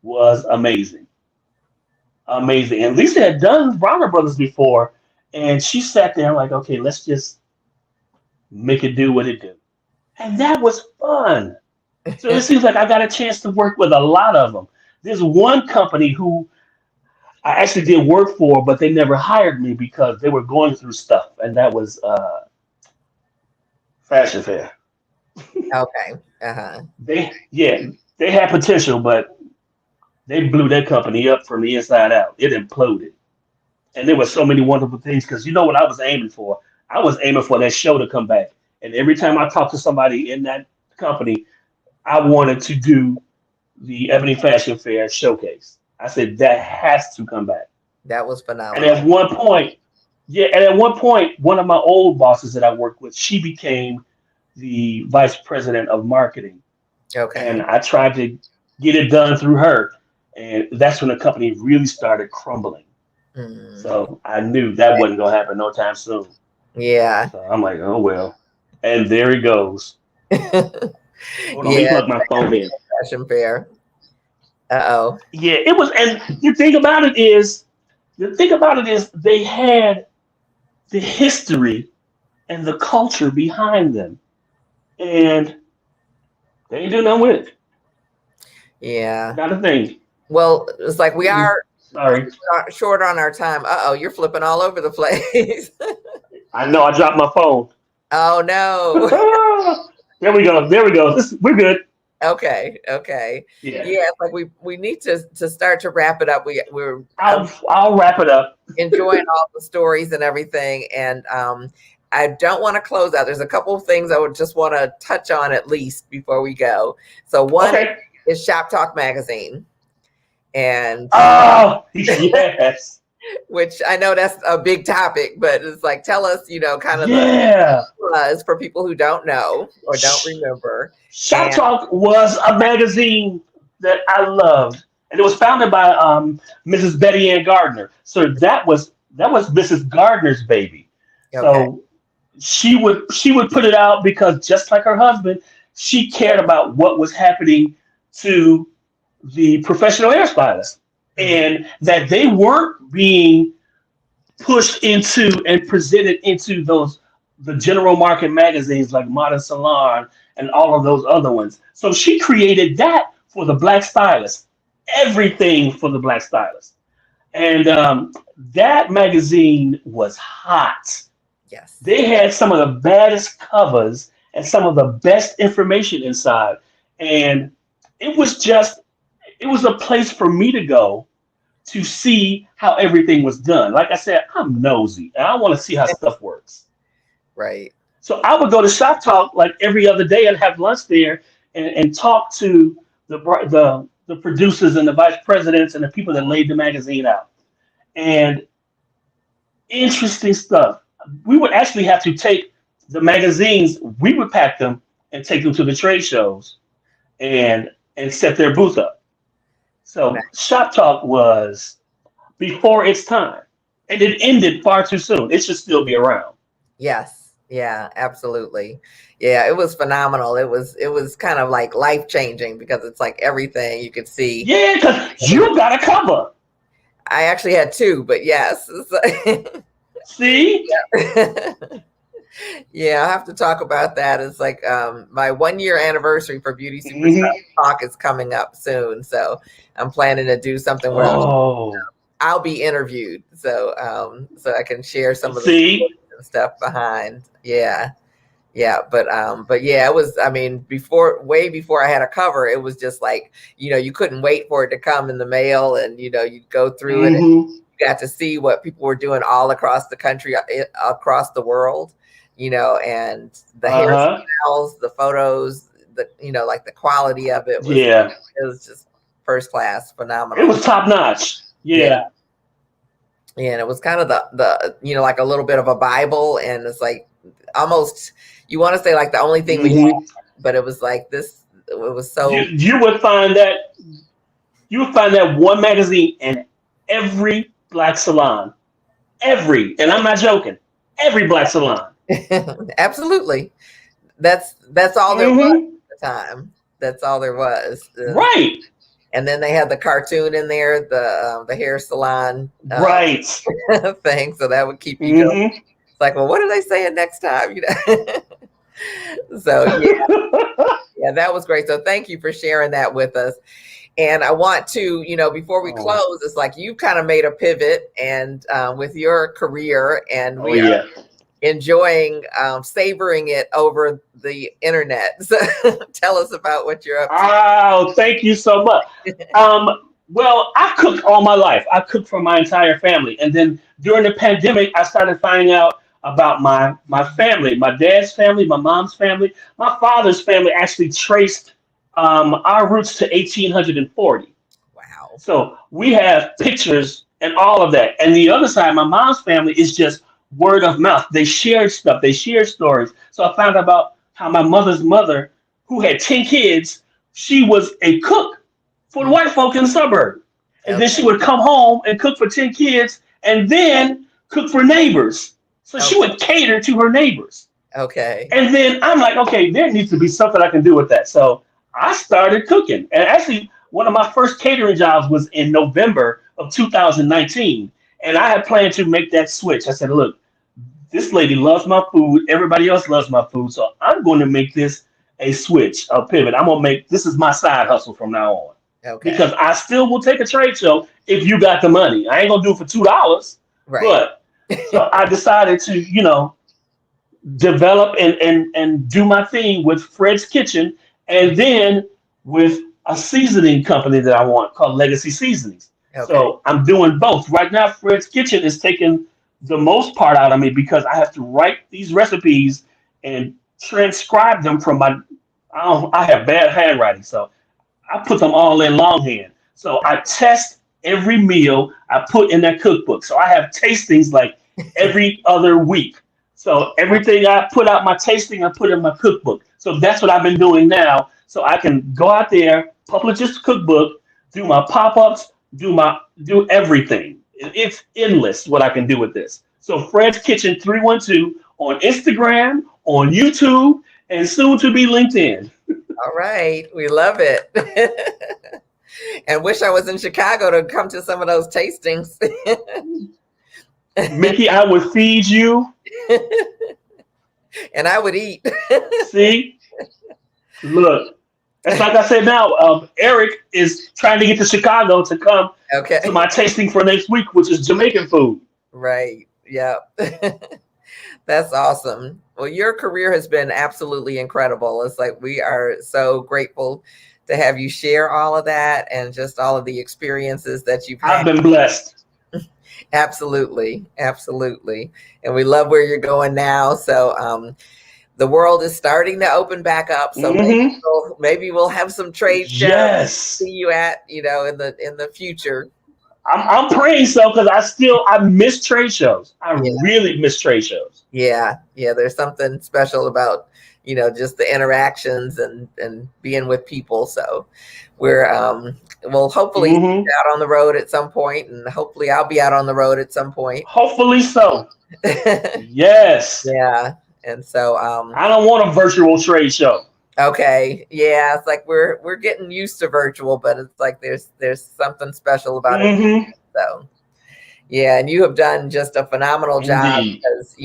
was amazing. Amazing. And Lisa had done Bronner Brothers before, and she sat there like, okay, let's just make it do what it do. And that was fun. So it seems like I got a chance to work with a lot of them. There's one company who I actually did work for, but they never hired me because they were going through stuff, and that was Fashion Fair. Okay. Uh-huh. They had potential, but they blew that company up from the inside out. It imploded. And there were so many wonderful things because you know what I was aiming for? I was aiming for that show to come back. And every time I talked to somebody in that company, I wanted to do the Ebony Fashion Fair showcase. I said, that has to come back. That was phenomenal. And at one point, one of my old bosses that I worked with, she became the vice president of marketing. Okay. And I tried to get it done through her. And that's when the company really started crumbling. Mm. So I knew that wasn't going to happen no time soon. Yeah. So I'm like, oh, well. And there he goes. Hold on, let me plug my phone in. Fashion Fair. Uh-oh. Yeah, it was. And the thing about it is they had the history and the culture behind them. And they ain't do nothing with it. Yeah. Not a thing. Well, it's like we are short on our time. Uh-oh, you're flipping all over the place. I know, I dropped my phone. Oh, no. There we go. We're good. Okay. Yeah. It's like we need to start to wrap it up. We're I'll wrap it up. enjoying all the stories and everything. And I don't want to close out. There's a couple of things I would just want to touch on at least before we go. So one is Shop Talk Magazine. And yes. Which I know that's a big topic, but it's like, tell us, kind of the buzz for people who don't know or don't remember. Shop Talk was a magazine that I loved. and it was founded by Mrs. Betty Ann Gardner. So that was Mrs. Gardner's baby. Okay. So she would put it out because just like her husband, she cared about what was happening to the professional hairstylists Mhm. and that they weren't being pushed into and presented into those the general market magazines like Modern Salon and all of those other ones. So she created that for the black stylist, everything for the black stylist, and that magazine was hot. Yes. They had some of the baddest covers and some of the best information inside, and it was just it was a place for me to go to see how everything was done. Like I said, I'm nosy and I want to see how stuff works. Right. So I would go to Shop Talk like every other day and have lunch there and talk to the producers and the vice presidents and the people that laid the magazine out. And interesting stuff. We would actually have to take the magazines, we would pack them and take them to the trade shows and set their booth up. So Shop Talk was before its time, and it ended far too soon. It should still be around. Yes. Yeah, absolutely. Yeah, it was phenomenal. It was kind of like life changing because it's like everything you could see. Yeah, because you got a cover. I actually had two, but yes. See? Yeah, I have to talk about that. It's like my 1 year anniversary for Beauty Superstar Mhm. Talk is coming up soon. So I'm planning to do something where Oh, I'll be interviewed. So I can share some of the see? stories and stuff behind. Yeah. Yeah, but yeah, it was, I mean, way before I had a cover, it was just like, you couldn't wait for it to come in the mail and, you'd go through it and Hmm. you got to see what people were doing all across the country, across the world, and the Uh-huh. hairstyles, the photos, like the quality of it was, Yeah. it was just first class, It phenomenal. was top notch. Yeah. Yeah. And it was kind of like a little bit of a Bible. And it's like almost, you want to say like the only thing we Hmm. but it was like this. It was so You would find that one magazine in every black salon. Every, and I'm not joking, every black salon. absolutely. That's all there was Hmm. at the time. That's all there was. Right. And then they had the cartoon in there, the hair salon Right. thing, so that would keep you going. Hmm. It's like, well, what are they saying next time? So yeah, that was great. So thank you for sharing that with us. And I want to, before we Oh, close, it's like you kind of made a pivot and with your career, and oh we are yeah. enjoying savoring it over the internet. So tell us about what you're up to. Oh, thank you so much. Well, I cooked all my life. I cooked for my entire family, and then during the pandemic, I started finding out about my family, my dad's family, my mom's family, my father's family. Actually traced our roots to 1840. Wow. So we have pictures and all of that. And the other side, my mom's family is just word of mouth. They shared stuff. They shared stories. So I found out about how my mother's mother, who had 10 kids, she was a cook for the Mm, white folk in the suburb. And then okay. she would come home and cook for 10 kids and then cook for neighbors. So she Okay. would cater to her neighbors. Okay. And then I'm like, okay, there needs to be something I can do with that. So I started cooking. And actually, one of my first catering jobs was in November of 2019. And I had planned to make that switch. I said, look, this lady loves my food. Everybody else loves my food. So I'm going to make this a switch, a pivot. I'm going to make this is my side hustle from now on Okay. because I still will take a trade show if you got the money. I ain't going to do it for $2. Right. But so I decided to, develop and do my thing with Fred's Kitchen and then with a seasoning company that I want called Legacy Seasonings. Okay. So I'm doing both. Right now, Fred's Kitchen is taking the most part out of me because I have to write these recipes and transcribe them from I have bad handwriting. So I put them all in longhand. So I test every meal I put in that cookbook. So I have tastings like every other week. So everything I put out my tasting, I put in my cookbook. So that's what I've been doing now. So I can go out there, publish this cookbook, do my pop-ups, do everything. It's endless what I can do with this. So Fred's Kitchen 312 on Instagram, on YouTube, and soon to be LinkedIn. All right. We love it. And wish I was in Chicago to come to some of those tastings. Mickey, I would feed you. And I would eat. See, look, it's like I said now. Eric is trying to get to Chicago to come Okay. to my tasting for next week, which is Jamaican food. Right. Yeah. That's awesome. Well, your career has been absolutely incredible. It's like we are so grateful to have you share all of that and just all of the experiences that you've I've had. been blessed. Absolutely. Absolutely. And we love where you're going now. So the world is starting to open back up. So maybe we'll have some trade shows to Yes. see you at, in the future. I'm praying so because I miss trade shows. I really miss trade shows. Yeah. There's something special about, just the interactions and being with people. So we'll hopefully be out on the road at some point, and hopefully I'll be out on the road at some point. Hopefully so. Yes. Yeah. And so I don't want a virtual trade show. Okay. Yeah. It's like we're getting used to virtual, but it's like there's something special about it. So yeah, and you have done just a phenomenal job because,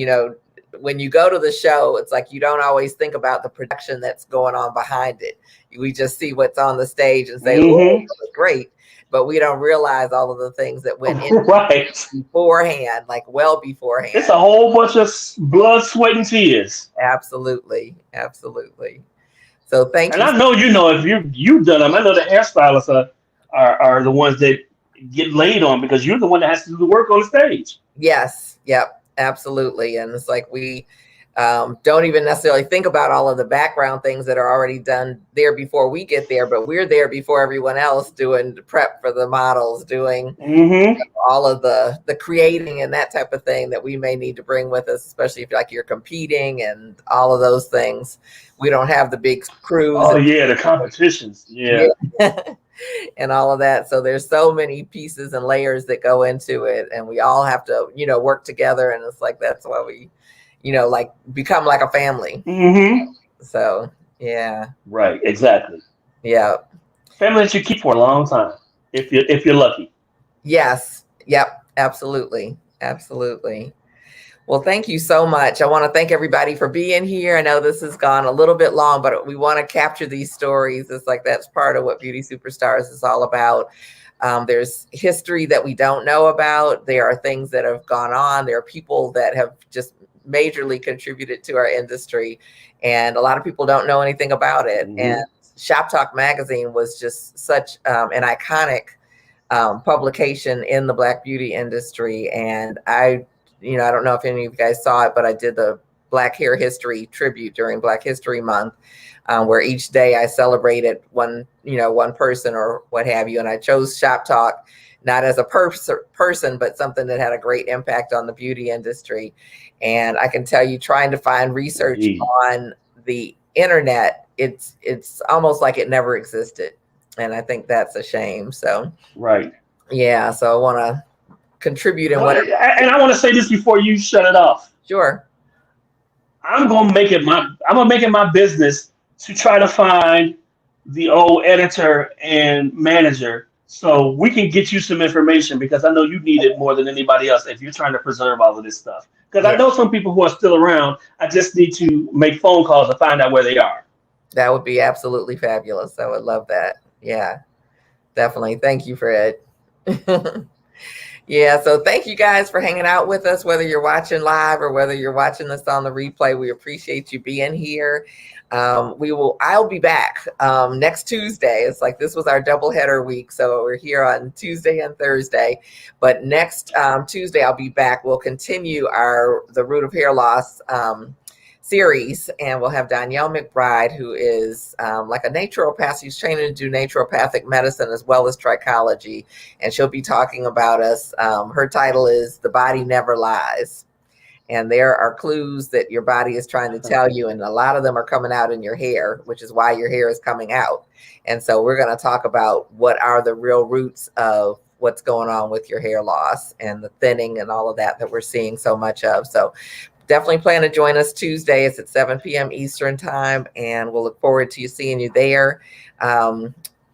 when you go to the show, it's like you don't always think about the production that's going on behind it. We just see what's on the stage and say, "Oh, that was great," but we don't realize all of the things that went in beforehand, like well beforehand. It's a whole bunch of blood, sweat, and tears. Absolutely. So thank you. And I know if you've done them. I know the hairstylists are the ones that get laid on because you're the one that has to do the work on the stage. Yes. Yep. Absolutely. And it's like we don't even necessarily think about all of the background things that are already done there before we get there, but we're there before everyone else doing the prep for the models, doing all of the creating and that type of thing that we may need to bring with us, especially if you're competing and all of those things. We don't have the big crews. Oh yeah, the competitions. Yeah. And all of that. So there's so many pieces and layers that go into it, and we all have to, work together. And it's like, that's why we, become like a family. So, yeah. Right. Exactly. Yeah. Family that you keep for a long time, if you're lucky. Yes. Yep. Absolutely. Well, thank you so much. I want to thank everybody for being here. I know this has gone a little bit long, but we want to capture these stories. It's like that's part of what Beauty Superstars is all about. There's history that we don't know about. There are things that have gone on. There are people that have just majorly contributed to our industry, and a lot of people don't know anything about it. And Shop Talk magazine was just such an iconic publication in the Black beauty industry. And I don't know if any of you guys saw it, but I did the Black Hair History tribute during Black History Month, where each day I celebrated one person or what have you. And I chose Shop Talk, not as a person, but something that had a great impact on the beauty industry. And I can tell you, trying to find research on the internet, it's almost like it never existed. And I think that's a shame. So, yeah. So I want to contribute in whatever. And I want to say this before you shut it off. Sure. I'm gonna make it my business to try to find the old editor and manager so we can get you some information, because I know you need it more than anybody else if you're trying to preserve all of this stuff. Because I know some people who are still around. I just need to make phone calls to find out where they are. That would be absolutely fabulous. I would love that. Yeah, definitely. Thank you, Fred. Yeah, so thank you guys for hanging out with us, whether you're watching live or whether you're watching this on the replay. We appreciate you being here. I'll be back next Tuesday. It's like this was our doubleheader week, so we're here on Tuesday and Thursday. But next Tuesday I'll be back. We'll continue the Root of Hair Loss series, and we'll have Danielle McBride, who is like a naturopath. She's trained to do naturopathic medicine as well as trichology, and she'll be talking about us. Her title is "The Body Never Lies," And there are clues that your body is trying to tell you, and a lot of them are coming out in your hair, which is why your hair is coming out. And so we're going to talk about what are the real roots of what's going on with your hair loss and the thinning and all of that we're seeing so much of. So definitely plan to join us Tuesday. It's at 7 p.m. Eastern time, and we'll look forward to seeing you there.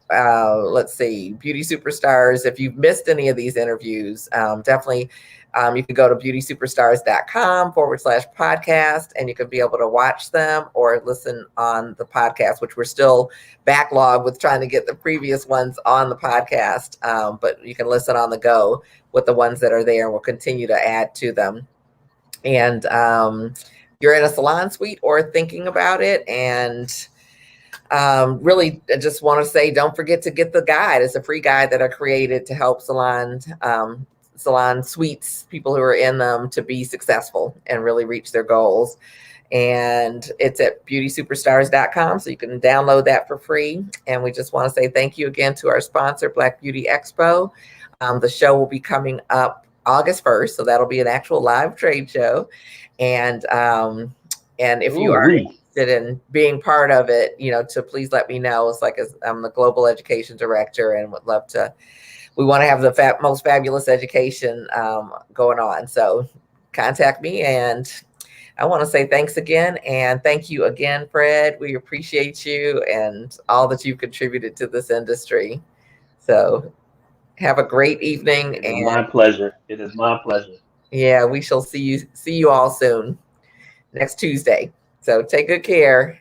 Let's see, Beauty Superstars. If you've missed any of these interviews, definitely you can go to beautysuperstars.com/podcast, and you can be able to watch them or listen on the podcast, which we're still backlogged with trying to get the previous ones on the podcast. But you can listen on the go with the ones that are there, and we'll continue to add to them. And you're in a salon suite or thinking about it, and really, I just want to say, don't forget to get the guide. It's a free guide that I created to help salon suites, people who are in them, to be successful and really reach their goals. And it's at beautysuperstars.com, so you can download that for free. And we just want to say thank you again to our sponsor, Black Beauty Expo. The show will be coming up August 1st, so that'll be an actual live trade show. And if you are interested in being part of it, to please let me know. It's like I'm the global education director, and would love to. We want to have the most fabulous education going on. So contact me, and I want to say thanks again, and thank you again, Fred. We appreciate you and all that you've contributed to this industry. So have a great evening. It is my pleasure. It is my pleasure. Yeah, we shall see you all soon next Tuesday. So take good care.